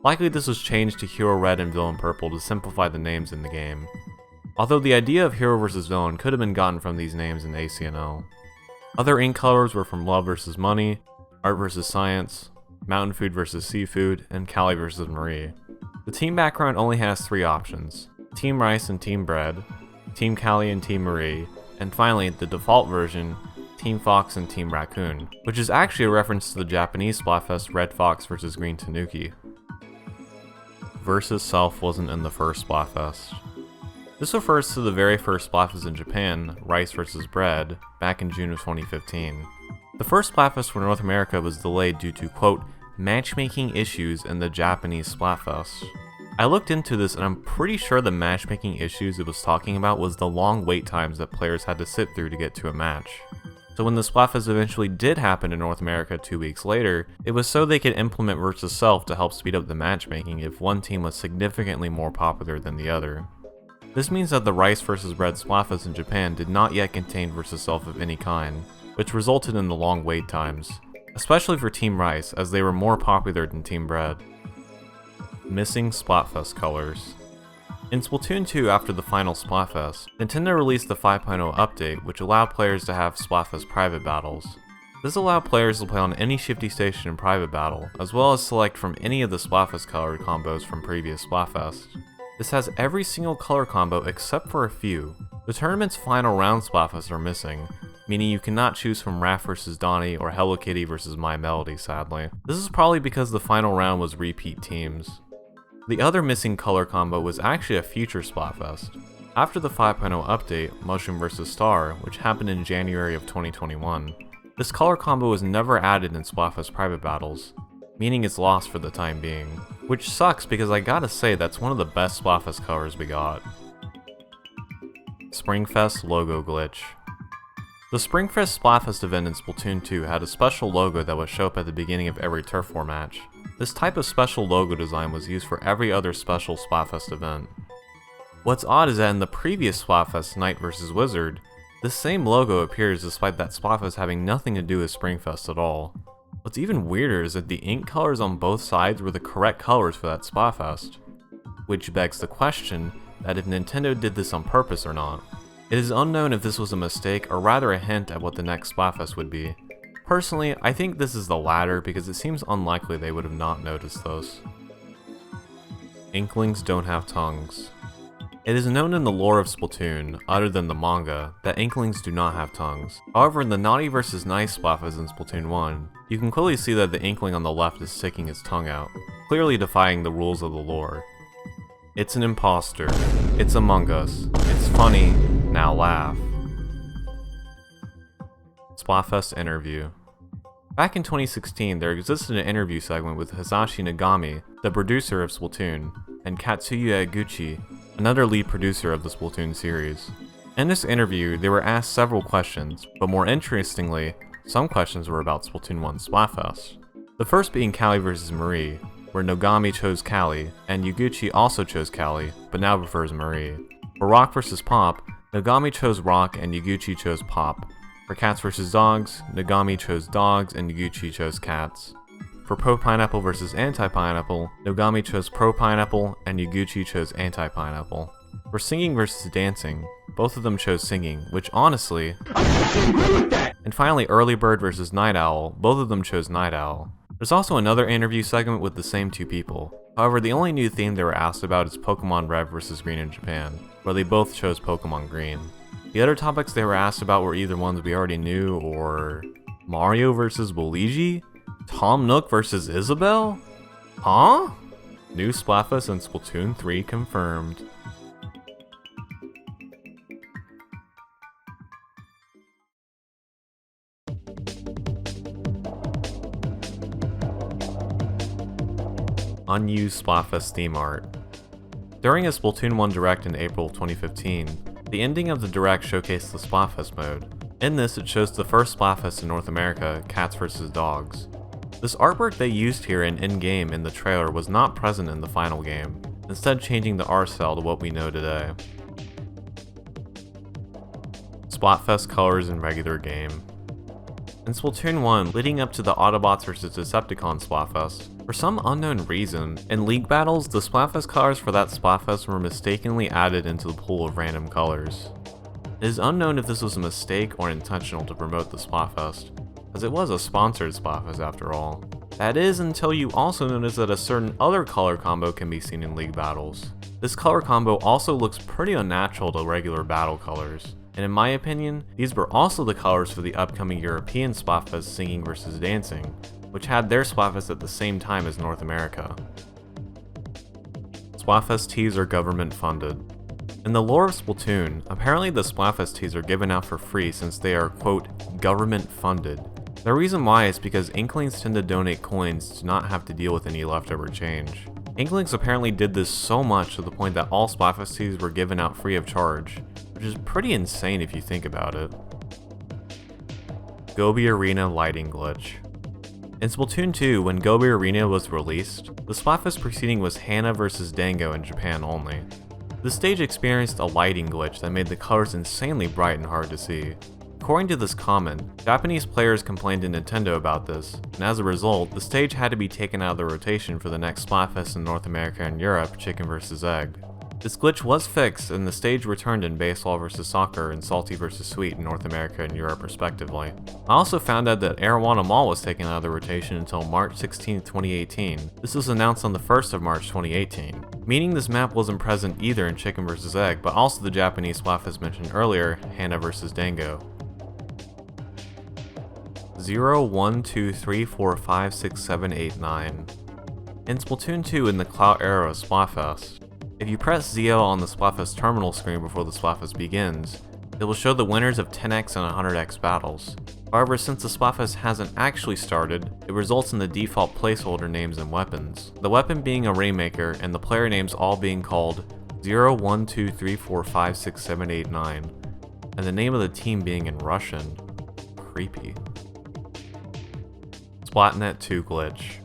Likely this was changed to Hero Red and Villain Purple to simplify the names in the game, although the idea of Hero vs. Villain could have been gotten from these names in ACNL. Other ink colors were from Love vs. Money, Art vs. Science, Mountain Food vs. Seafood, and Callie vs. Marie. The team background only has three options: Team Rice and Team Bread, Team Callie and Team Marie, and finally, the default version, Team Fox and Team Raccoon, which is actually a reference to the Japanese Splatfest Red Fox vs. Green Tanuki. Versus Self wasn't in the first Splatfest. This refers to the very first Splatfest in Japan, Rice vs. Bread, back in June of 2015. The first Splatfest for North America was delayed due to, quote, matchmaking issues in the Japanese Splatfest. I looked into this and I'm pretty sure the matchmaking issues it was talking about was the long wait times that players had to sit through to get to a match. So when the Splatfest eventually did happen in North America 2 weeks later, it was so they could implement Versus Self to help speed up the matchmaking if one team was significantly more popular than the other. This means that the Rice vs. Bread Splatfest in Japan did not yet contain Versus Self of any kind, which resulted in the long wait times, especially for Team Rice as they were more popular than Team Bread. Missing Splatfest colors. In Splatoon 2 after the final Splatfest, Nintendo released the 5.0 update which allowed players to have Splatfest private battles. This allowed players to play on any shifty station in private battle, as well as select from any of the Splatfest colored combos from previous Splatfest. This has every single color combo except for a few. The tournament's final round Splatfests are missing, meaning you cannot choose from Raph vs. Donnie or Hello Kitty vs. My Melody, sadly. This is probably because the final round was repeat teams. The other missing color combo was actually a future Splatfest. After the 5.0 update, Mushroom vs. Star, which happened in January of 2021, this color combo was never added in Splatfest private battles, meaning it's lost for the time being. Which sucks because I gotta say that's one of the best Splatfest colors we got. Springfest logo glitch. The Springfest Splatfest event in Splatoon 2 had a special logo that would show up at the beginning of every Turf War match. This type of special logo design was used for every other special Splatfest event. What's odd is that in the previous Splatfest Knight vs. Wizard, this same logo appears despite that Splatfest having nothing to do with Springfest at all. What's even weirder is that the ink colors on both sides were the correct colors for that Splatfest, which begs the question that if Nintendo did this on purpose or not. It is unknown if this was a mistake or rather a hint at what the next Splatfest would be. Personally, I think this is the latter because it seems unlikely they would have not noticed those. Inklings don't have tongues. It is known in the lore of Splatoon, other than the manga, that Inklings do not have tongues. However, in the Naughty vs. Nice Splatfest in Splatoon 1, you can clearly see that the Inkling on the left is sticking its tongue out, clearly defying the rules of the lore. It's an imposter. It's Among Us. It's funny. Now laugh. Splatfest interview. Back in 2016, there existed an interview segment with Hisashi Nagami, the producer of Splatoon, and Katsuya Eguchi, another lead producer of the Splatoon series. In this interview, they were asked several questions, but more interestingly, some questions were about Splatoon 1 Splatfest. The first being Callie vs. Marie, where Nogami chose Callie, and Eguchi also chose Callie, but now prefers Marie. For Rock vs. Pop, Nogami chose Rock and Eguchi chose Pop. For Cats vs. Dogs, Nogami chose Dogs and Eguchi chose Cats. For Pro Pineapple vs. Anti Pineapple, Nogami chose Pro Pineapple and Eguchi chose Anti Pineapple. For Singing vs. Dancing, both of them chose singing, which honestly... And finally, Early Bird versus Night Owl, both of them chose Night Owl. There's also another interview segment with the same two people. However, the only new theme they were asked about is Pokemon Red versus Green in Japan, where they both chose Pokemon Green. The other topics they were asked about were either ones we already knew or... Mario versus Luigi? Tom Nook versus Isabelle? Huh? New Splatfest and Splatoon 3 confirmed. Unused Splatfest theme art. During a Splatoon 1 Direct in April 2015, the ending of the Direct showcased the Splatfest mode. In this, it shows the first Splatfest in North America, Cats vs. Dogs. This artwork they used here and in-game in the trailer was not present in the final game, instead changing the art style to what we know today. Splatfest colors in regular game. In Splatoon 1, leading up to the Autobots vs Decepticons Splatfest, for some unknown reason, in League battles, the Splatfest colors for that Splatfest were mistakenly added into the pool of random colors. It is unknown if this was a mistake or intentional to promote the Splatfest, as it was a sponsored Splatfest after all. That is until you also notice that a certain other color combo can be seen in League battles. This color combo also looks pretty unnatural to regular battle colors, and in my opinion, these were also the colors for the upcoming European Splatfest Singing vs Dancing, which had their Splatfest at the same time as North America. Splatfest teas are government funded. In the lore of Splatoon, apparently the Splatfest teas are given out for free since they are, quote, government funded. The reason why is because Inklings tend to donate coins to not have to deal with any leftover change. Inklings apparently did this so much to the point that all Splatfest teas were given out free of charge, which is pretty insane if you think about it. Gobi Arena lighting glitch. In Splatoon 2, when Gobi Arena was released, the Splatfest proceeding was Hana vs Dango in Japan only. The stage experienced a lighting glitch that made the colors insanely bright and hard to see. According to this comment, Japanese players complained to Nintendo about this, and as a result, the stage had to be taken out of the rotation for the next Splatfest in North America and Europe, Chicken vs Egg. This glitch was fixed, and the stage returned in Baseball vs Soccer and Salty vs Sweet in North America and Europe respectively. I also found out that Arowana Mall was taken out of the rotation until March 16, 2018. This was announced on the 1st of March 2018, meaning this map wasn't present either in Chicken vs Egg, but also the Japanese Splatfest mentioned earlier, Hana vs Dango. 0, 1, 2, 3, 4, 5, 6, 7, 8, 9. In Splatoon 2 in the Clout era of Splatfest, if you press ZL on the Splatfest terminal screen before the Splatfest begins, it will show the winners of 10x and 100x battles. However, since the Splatfest hasn't actually started, it results in the default placeholder names and weapons, the weapon being a Rainmaker and the player names all being called 0, 1, 2, 3, 4, 5, 6, 7, 8, 9, and the name of the team being in Russian. Creepy. Splatnet 2 glitch.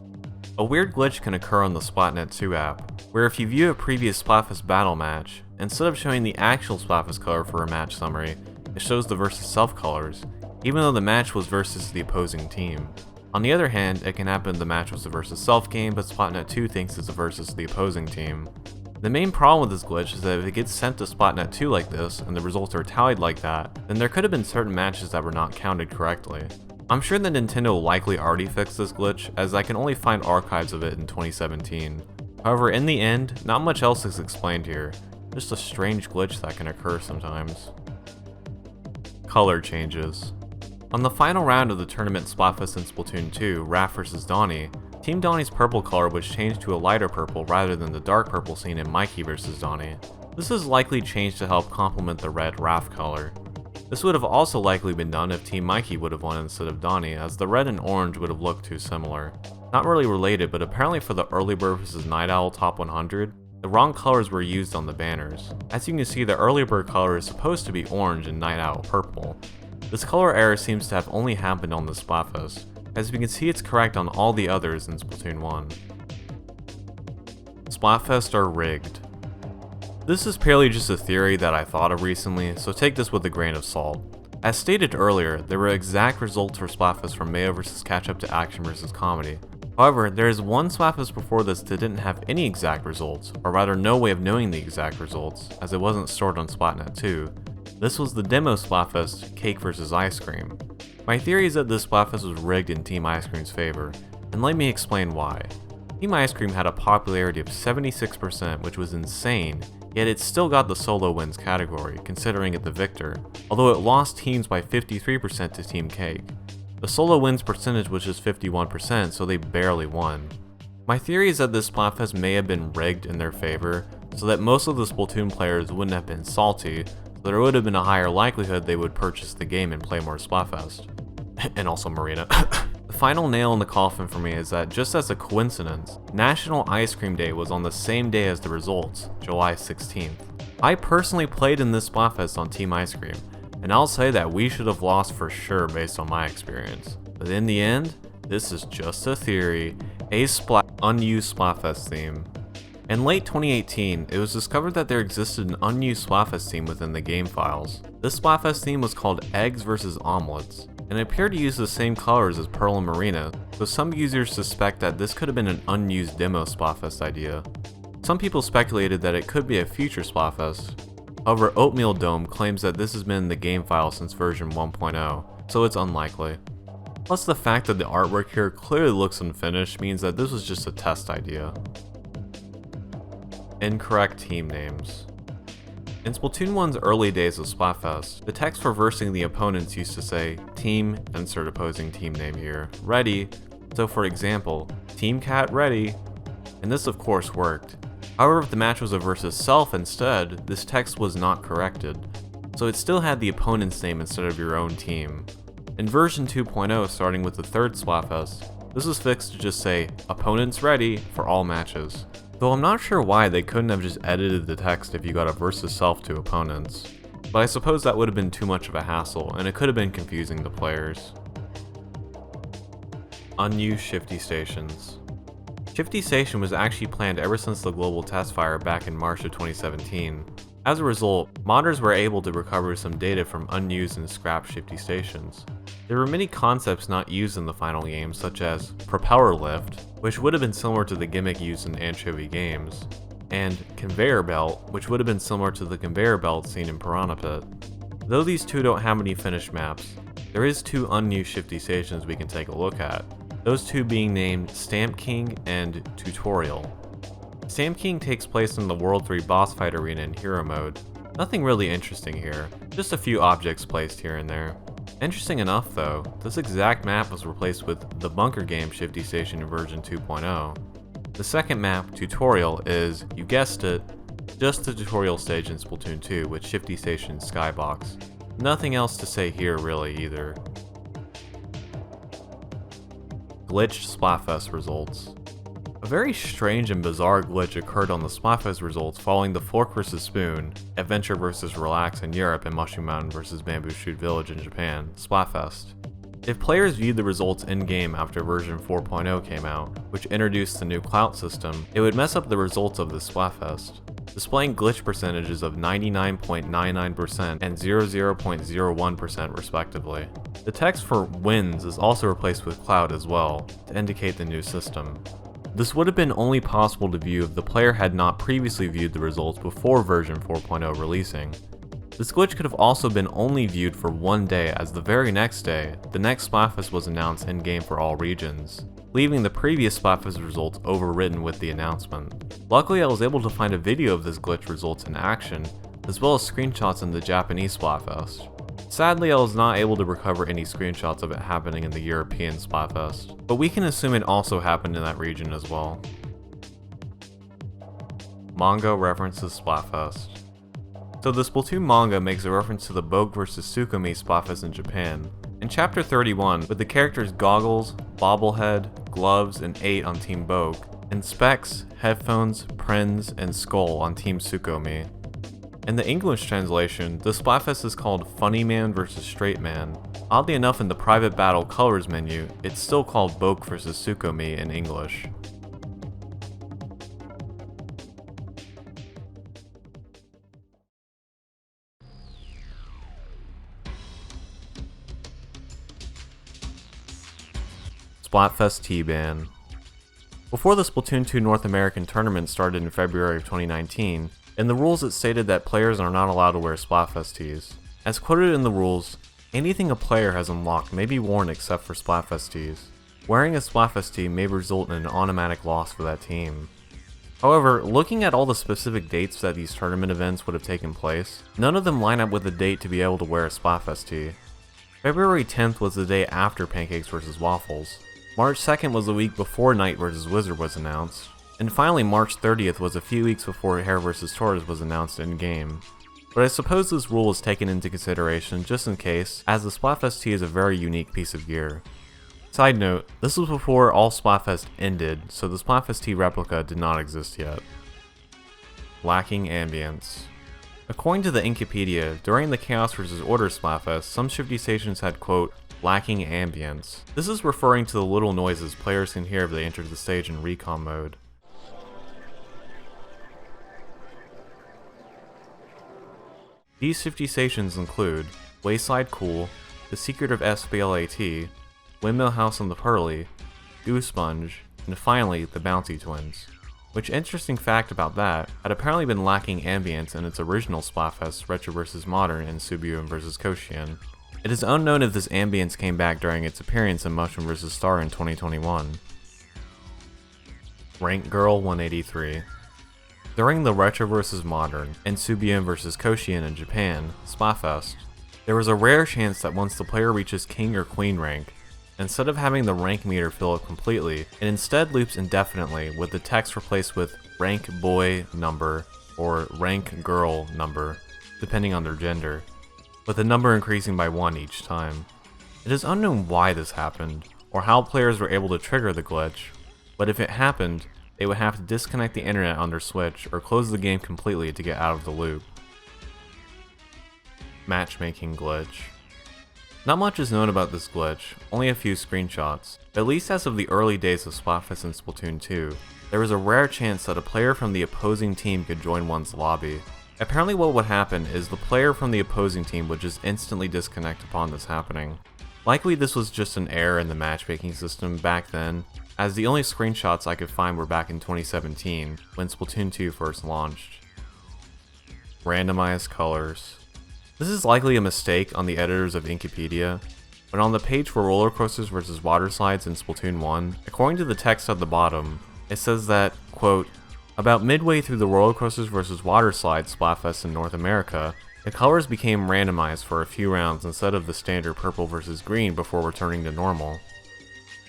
A weird glitch can occur on the Splatnet 2 app, where if you view a previous Splatfest battle match, instead of showing the actual Splatfest color for a match summary, it shows the versus self colors, even though the match was versus the opposing team. On the other hand, it can happen the match was a versus self game, but Splatnet 2 thinks it's a versus the opposing team. The main problem with this glitch is that if it gets sent to Splatnet 2 like this, and the results are tallied like that, then there could have been certain matches that were not counted correctly. I'm sure that Nintendo likely already fixed this glitch, as I can only find archives of it in 2017. However, in the end, not much else is explained here, just a strange glitch that can occur sometimes. Color changes. On the final round of the tournament Splatfest in Splatoon 2, Raph vs Donnie, Team Donnie's purple color was changed to a lighter purple rather than the dark purple seen in Mikey vs Donnie. This is likely changed to help complement the red Raph color. This would have also likely been done if Team Mikey would have won instead of Donnie, as the red and orange would have looked too similar. Not really related, but apparently for the Early Bird vs Night Owl Top 100, the wrong colors were used on the banners. As you can see, the Early Bird color is supposed to be orange and Night Owl purple. This color error seems to have only happened on the Splatfest, as we can see it's correct on all the others in Splatoon 1. Splatfest are rigged. This is purely just a theory that I thought of recently, so take this with a grain of salt. As stated earlier, there were exact results for Splatfest from Mayo vs Catch Up to Action vs Comedy. However, there is one Splatfest before this that didn't have any exact results, or rather no way of knowing the exact results, as it wasn't stored on Splatnet 2, This was the demo Splatfest Cake vs. Ice Cream. My theory is that this Splatfest was rigged in Team Ice Cream's favor, and let me explain why. Team Ice Cream had a popularity of 76%, which was insane, yet it still got the solo wins category, considering it the victor, although it lost teams by 53% to Team Cake. The solo wins percentage was just 51%, so they barely won. My theory is that this Splatfest may have been rigged in their favor, so that most of the Splatoon players wouldn't have been salty, so there would have been a higher likelihood they would purchase the game and play more Splatfest. And also Marina. The final nail in the coffin for me is that, just as a coincidence, National Ice Cream Day was on the same day as the results, July 16th. I personally played in this Splatfest on Team Ice Cream, and I'll say that we should have lost for sure based on my experience. But in the end, this is just a theory, a unused Splatfest theme. In late 2018, it was discovered that there existed an unused Splatfest theme within the game files. This Splatfest theme was called Eggs vs. Omelets, and it appeared to use the same colors as Pearl and Marina, so some users suspect that this could have been an unused demo Splatfest idea. Some people speculated that it could be a future Splatfest. However, Oatmeal Dome claims that this has been in the game file since version 1.0, so it's unlikely. Plus, the fact that the artwork here clearly looks unfinished means that this was just a test idea. Incorrect team names. In Splatoon 1's early days of Splatfest, the text for versing the opponents used to say, Team, insert opposing team name here, ready. So for example, Team Cat ready, and this of course worked. However, if the match was a versus self instead, this text was not corrected, so it still had the opponent's name instead of your own team. In version 2.0, starting with the third Splatfest, this was fixed to just say, opponents ready for all matches. Though I'm not sure why they couldn't have just edited the text if you got a versus self to opponents. But I suppose that would have been too much of a hassle, and it could have been confusing to players. Unused Shifty Stations. Shifty Station was actually planned ever since the global test fire back in March of 2017. As a result, modders were able to recover some data from unused and scrapped Shifty Stations. There were many concepts not used in the final game, such as Propeller Lift, which would have been similar to the gimmick used in Anchovy games, and Conveyor Belt, which would have been similar to the conveyor belt seen in Piranha Pit. Though these two don't have any finished maps, there is two unused Shifty Stations we can take a look at, those two being named Stamp King and Tutorial. Stamp King takes place in the World 3 boss fight arena in Hero Mode. Nothing really interesting here, just a few objects placed here and there. Interesting enough though, this exact map was replaced with the Bunker Game Shifty Station in version 2.0. The second map, Tutorial, is, you guessed it, just the tutorial stage in Splatoon 2 with Shifty Station Skybox. Nothing else to say here really either. Glitched Splatfest results. A very strange and bizarre glitch occurred on the Splatfest results following the Fork vs. Spoon, Adventure vs. Relax in Europe, and Mushroom Mountain vs. Bamboo Shoot Village in Japan, Splatfest. If players viewed the results in-game after version 4.0 came out, which introduced the new clout system, it would mess up the results of the Splatfest, displaying glitch percentages of 99.99% and 00.01% respectively. The text for wins is also replaced with clout as well, to indicate the new system. This would have been only possible to view if the player had not previously viewed the results before version 4.0 releasing. This glitch could have also been only viewed for one day, as the very next day, the next Splatfest was announced in-game for all regions, leaving the previous Splatfest results overwritten with the announcement. Luckily, I was able to find a video of this glitch results in action, as well as screenshots in the Japanese Splatfest. Sadly, I was not able to recover any screenshots of it happening in the European Splatfest, but we can assume it also happened in that region as well. Manga references Splatfest. So the Splatoon manga makes a reference to the Boke vs. Tsukuyomi Splatfest in Japan. In chapter 31, with the characters Goggles, Bobblehead, Gloves, and 8 on Team Boke, and Specs, Headphones, Prinz, and Skull on Team Tsukuyomi. In the English translation, the Splatfest is called Funny Man vs. Straight Man. Oddly enough, in the private battle colors menu, it's still called Boke vs. Tsukuyomi in English. Splatfest T-Ban. Before the Splatoon 2 North American tournament started in February of 2019, in the rules it stated that players are not allowed to wear Splatfest tees. As quoted in the rules, anything a player has unlocked may be worn except for Splatfest tees. Wearing a Splatfest tee may result in an automatic loss for that team. However, looking at all the specific dates that these tournament events would have taken place, none of them line up with the date to be able to wear a Splatfest tee. February 10th was the day after Pancakes vs. Waffles, March 2nd was the week before Knight vs. Wizard was announced, and finally March 30th was a few weeks before Hare vs. Torres was announced in-game. But I suppose this rule is taken into consideration just in case, as the Splatfest tee is a very unique piece of gear. Side note, this was before all Splatfest ended, so the Splatfest tee replica did not exist yet. Lacking ambience. According to the Inkipedia, during the Chaos vs. Order Splatfest, some shifty stations had quote, lacking ambience. This is referring to the little noises players can hear if they enter the stage in recon mode. These shifty stations include Wayside Cool, The Secret of Splat, Windmill House on the Pearly, Goose Sponge, and finally the Bounty Twins. Which interesting fact about that, had apparently been lacking ambience in its original Splatfest Retro vs. Modern and Subium vs. Koshien. It is unknown if this ambience came back during its appearance in Mushroom vs. Star in 2021. Rank Girl 183. During the Retro vs. Modern and Subium vs. Koshien in Japan, Splatfest, there was a rare chance that once the player reaches King or Queen rank, instead of having the rank meter fill up completely, it instead loops indefinitely with the text replaced with rank boy number or rank girl number, depending on their gender, with the number increasing by 1 each time. It is unknown why this happened, or how players were able to trigger the glitch, but if it happened, they would have to disconnect the internet on their Switch or close the game completely to get out of the loop. Matchmaking glitch. Not much is known about this glitch, only a few screenshots. At least as of the early days of Splatfest and Splatoon 2, there was a rare chance that a player from the opposing team could join one's lobby. Apparently what would happen is the player from the opposing team would just instantly disconnect upon this happening. Likely this was just an error in the matchmaking system back then, as the only screenshots I could find were back in 2017, when Splatoon 2 first launched. Randomized colors. This is likely a mistake on the editors of Inkipedia, but on the page for roller coasters versus water slides in Splatoon 1, according to the text at the bottom, it says that, quote, about midway through the roller coasters versus water slides Splatfest in North America, the colors became randomized for a few rounds instead of the standard purple versus green before returning to normal.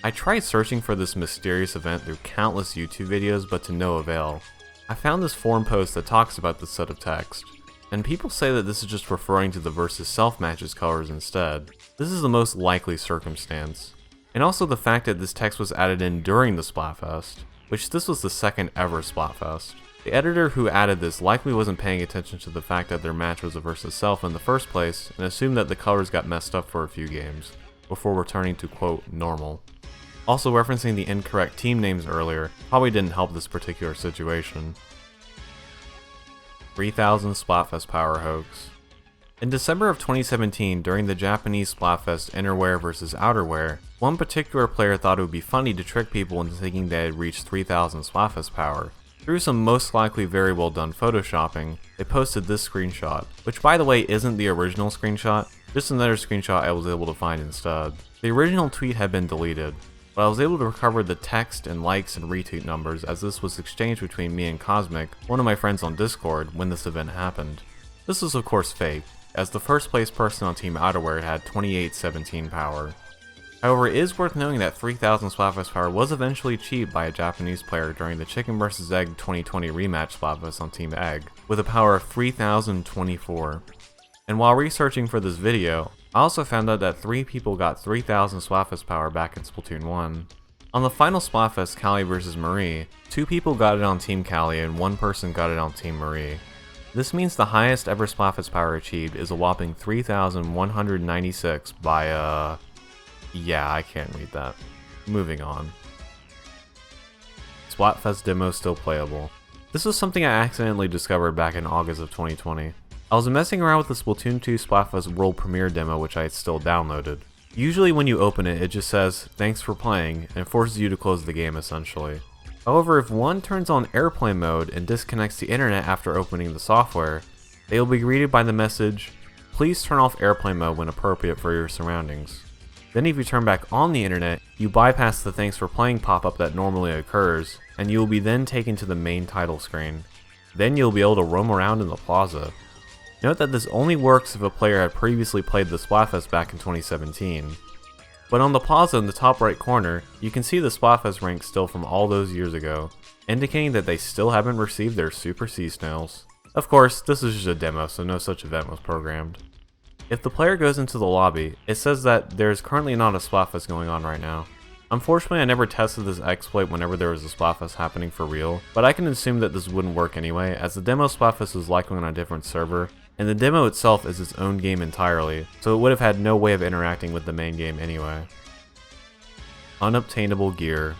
I tried searching for this mysterious event through countless YouTube videos, but to no avail. I found this forum post that talks about this set of text, and people say that this is just referring to the versus self matches colors instead. This is the most likely circumstance. And also the fact that this text was added in during the Splatfest, which this was the second ever Splatfest. The editor who added this likely wasn't paying attention to the fact that their match was a versus self in the first place and assumed that the colors got messed up for a few games, before returning to quote normal. Also referencing the incorrect team names earlier probably didn't help this particular situation. 3000 Splatfest Power Hoax. In December of 2017, during the Japanese Splatfest Innerwear vs. Outerwear, one particular player thought it would be funny to trick people into thinking they had reached 3000 Splatfest power. Through some most likely very well done photoshopping, they posted this screenshot, which by the way isn't the original screenshot, just another screenshot I was able to find instead. The original tweet had been deleted, but I was able to recover the text and likes and retweet numbers as this was exchanged between me and Cosmic, one of my friends on Discord, when this event happened. This was of course fake, as the first place person on Team Outerwear had 2817 power. However, it is worth noting that 3000 Splatfest power was eventually achieved by a Japanese player during the Chicken vs. Egg 2020 rematch Splatfest on Team Egg, with a power of 3024. And while researching for this video, I also found out that 3 people got 3000 Splatfest power back in Splatoon 1. On the final Splatfest Callie vs. Marie, 2 people got it on Team Callie and 1 person got it on Team Marie. This means the highest ever Splatfest power achieved is a whopping 3196 by yeah, I can't read that. Moving on. Splatfest demo still playable. This was something I accidentally discovered back in August of 2020. I was messing around with the Splatoon 2 Splatfest World Premiere demo which I had still downloaded. Usually when you open it, it just says, "Thanks for playing," and forces you to close the game essentially. However, if one turns on airplane mode and disconnects the internet after opening the software, they will be greeted by the message, please turn off airplane mode when appropriate for your surroundings. Then if you turn back on the internet, you bypass the thanks for playing pop-up that normally occurs, and you will be then taken to the main title screen. Then you'll be able to roam around in the plaza. Note that this only works if a player had previously played the Splatfest back in 2017. But on the plaza in the top right corner, you can see the Splatfest rank still from all those years ago, indicating that they still haven't received their Super Sea Snails. Of course, this is just a demo, so no such event was programmed. If the player goes into the lobby, it says that there is currently not a Splatfest going on right now. Unfortunately, I never tested this exploit whenever there was a Splatfest happening for real, but I can assume that this wouldn't work anyway, as the demo Splatfest is likely on a different server, and the demo itself is its own game entirely, so it would have had no way of interacting with the main game anyway. Unobtainable gear.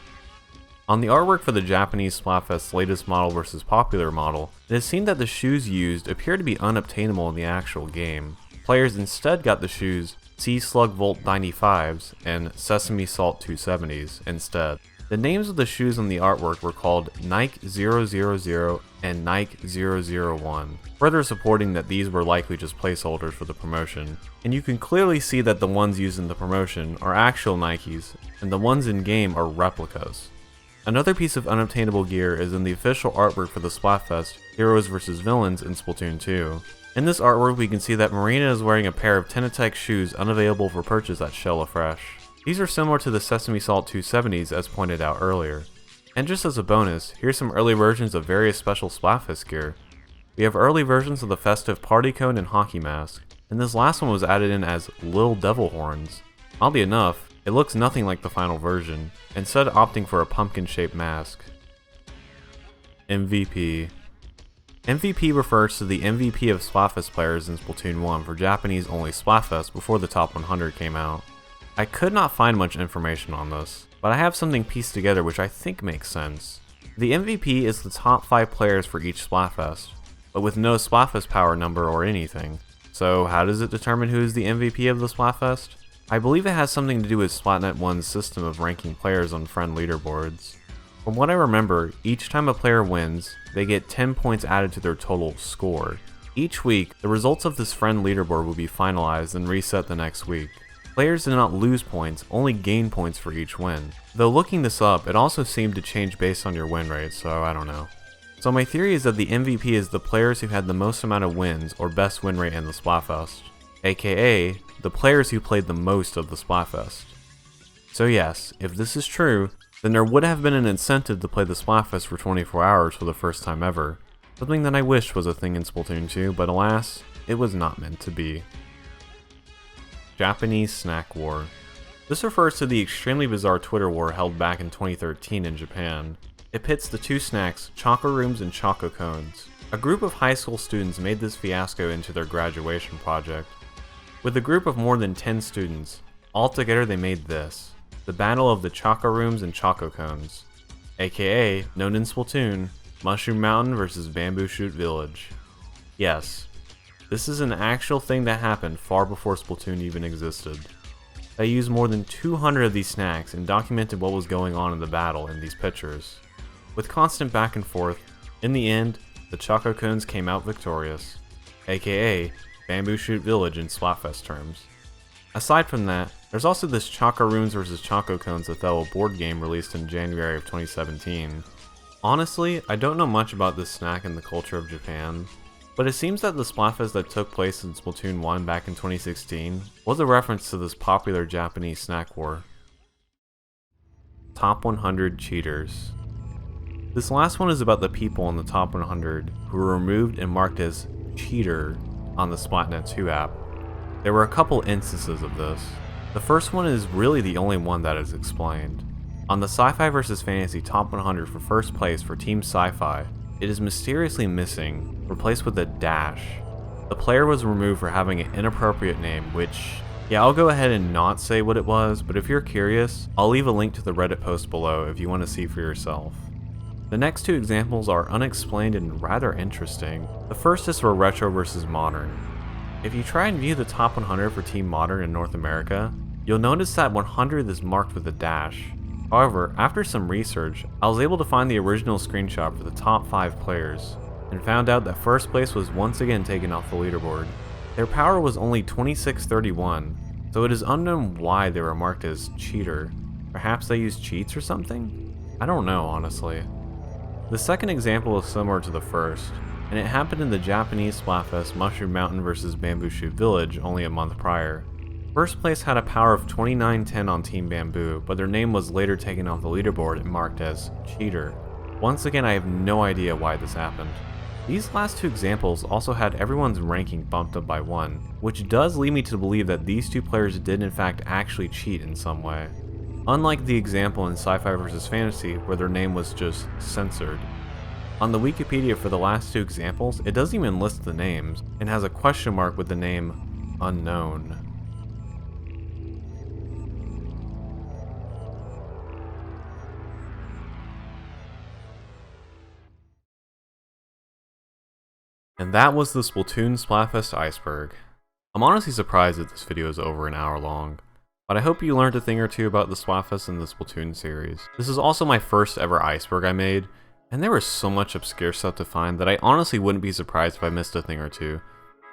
On the artwork for the Japanese Splatfest's latest model versus popular model, it is seen that the shoes used appear to be unobtainable in the actual game. Players instead got the shoes Sea Slug Volt 95s and Sesame Salt 270s instead. The names of the shoes on the artwork were called Nike 000 and Nike 001, further supporting that these were likely just placeholders for the promotion. And you can clearly see that the ones used in the promotion are actual Nikes, and the ones in game are replicas. Another piece of unobtainable gear is in the official artwork for the Splatfest Heroes vs Villains in Splatoon 2. In this artwork we can see that Marina is wearing a pair of Tenatech shoes unavailable for purchase at Shell Afresh. These are similar to the Sesame Salt 270s as pointed out earlier. And just as a bonus, here's some early versions of various special Splatfest gear. We have early versions of the festive party cone and hockey mask, and this last one was added in as Lil Devil Horns. Oddly enough, it looks nothing like the final version, instead opting for a pumpkin-shaped mask. MVP. MVP refers to the MVP of Splatfest players in Splatoon 1 for Japanese-only Splatfest before the top 100 came out. I could not find much information on this, but I have something pieced together which I think makes sense. The MVP is the top 5 players for each Splatfest, but with no Splatfest power number or anything. So how does it determine who is the MVP of the Splatfest? I believe it has something to do with Splatnet 1's system of ranking players on friend leaderboards. From what I remember, each time a player wins, they get 10 points added to their total score. Each week, the results of this friend leaderboard will be finalized and reset the next week. Players did not lose points, only gain points for each win. Though looking this up, it also seemed to change based on your win rate, so I don't know. So my theory is that the MVP is the players who had the most amount of wins or best win rate in the Splatfest, aka the players who played the most of the Splatfest. So yes, if this is true, then there would have been an incentive to play the Splatfest for 24 hours for the first time ever, something that I wish was a thing in Splatoon 2, but alas, it was not meant to be. Japanese Snack War. This refers to the extremely bizarre Twitter war held back in 2013 in Japan. It pits the two snacks, Choco Rooms and Choco Cones. A group of high school students made this fiasco into their graduation project. With a group of more than 10 students, altogether they made this. The Battle of the Choco Rooms and Choco Cones, aka, known in Splatoon, Mushroom Mountain vs Bamboo Shoot Village. Yes, this is an actual thing that happened far before Splatoon even existed. They used more than 200 of these snacks and documented what was going on in the battle in these pictures. With constant back and forth, in the end, the Choco Cones came out victorious, aka Bamboo Shoot Village in Splatfest terms. Aside from that, there's also this Choco Rooms vs Choco Cones Othello board game released in January of 2017. Honestly, I don't know much about this snack in the culture of Japan, but it seems that the Splatfest that took place in Splatoon 1 back in 2016 was a reference to this popular Japanese snack war. Top 100 Cheaters. This last one is about the people in the top 100 who were removed and marked as cheater on the Splatnet 2 app. There were a couple instances of this. The first one is really the only one that is explained. On the Sci-Fi vs Fantasy Top 100 for first place for Team Sci-Fi, it is mysteriously missing, replaced with a dash. The player was removed for having an inappropriate name, which, yeah, I'll go ahead and not say what it was, but if you're curious, I'll leave a link to the Reddit post below if you want to see for yourself. The next two examples are unexplained and rather interesting. The first is for Retro vs Modern. If you try and view the top 100 for Team Modern in North America, you'll notice that 100 is marked with a dash. However, after some research, I was able to find the original screenshot for the top 5 players, and found out that first place was once again taken off the leaderboard. Their power was only 2631, so it is unknown why they were marked as cheater. Perhaps they used cheats or something? I don't know, honestly. The second example is similar to the first, and it happened in the Japanese Splatfest Mushroom Mountain vs Bamboo Shoot Village only a month prior. First place had a power of 2910 on Team Bamboo, but their name was later taken off the leaderboard and marked as cheater. Once again, I have no idea why this happened. These last two examples also had everyone's ranking bumped up by 1, which does lead me to believe that these two players did in fact actually cheat in some way. Unlike the example in Sci-Fi vs Fantasy where their name was just censored. On the Wikipedia for the last two examples, it doesn't even list the names, and has a question mark with the name unknown. And that was the Splatoon Splatfest Iceberg. I'm honestly surprised that this video is over an hour long, but I hope you learned a thing or two about the Splatfest and the Splatoon series. This is also my first ever iceberg I made, and there was so much obscure stuff to find that I honestly wouldn't be surprised if I missed a thing or two.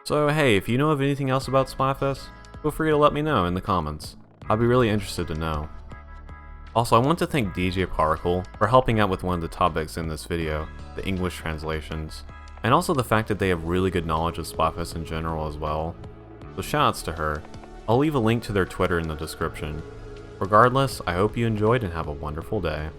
So hey, if you know of anything else about Splatfest, feel free to let me know in the comments. I'd be really interested to know. Also, I want to thank DJ Particle for helping out with one of the topics in this video, the English translations, and also the fact that they have really good knowledge of Splatfest in general as well. So shoutouts to her. I'll leave a link to their Twitter in the description. Regardless, I hope you enjoyed and have a wonderful day.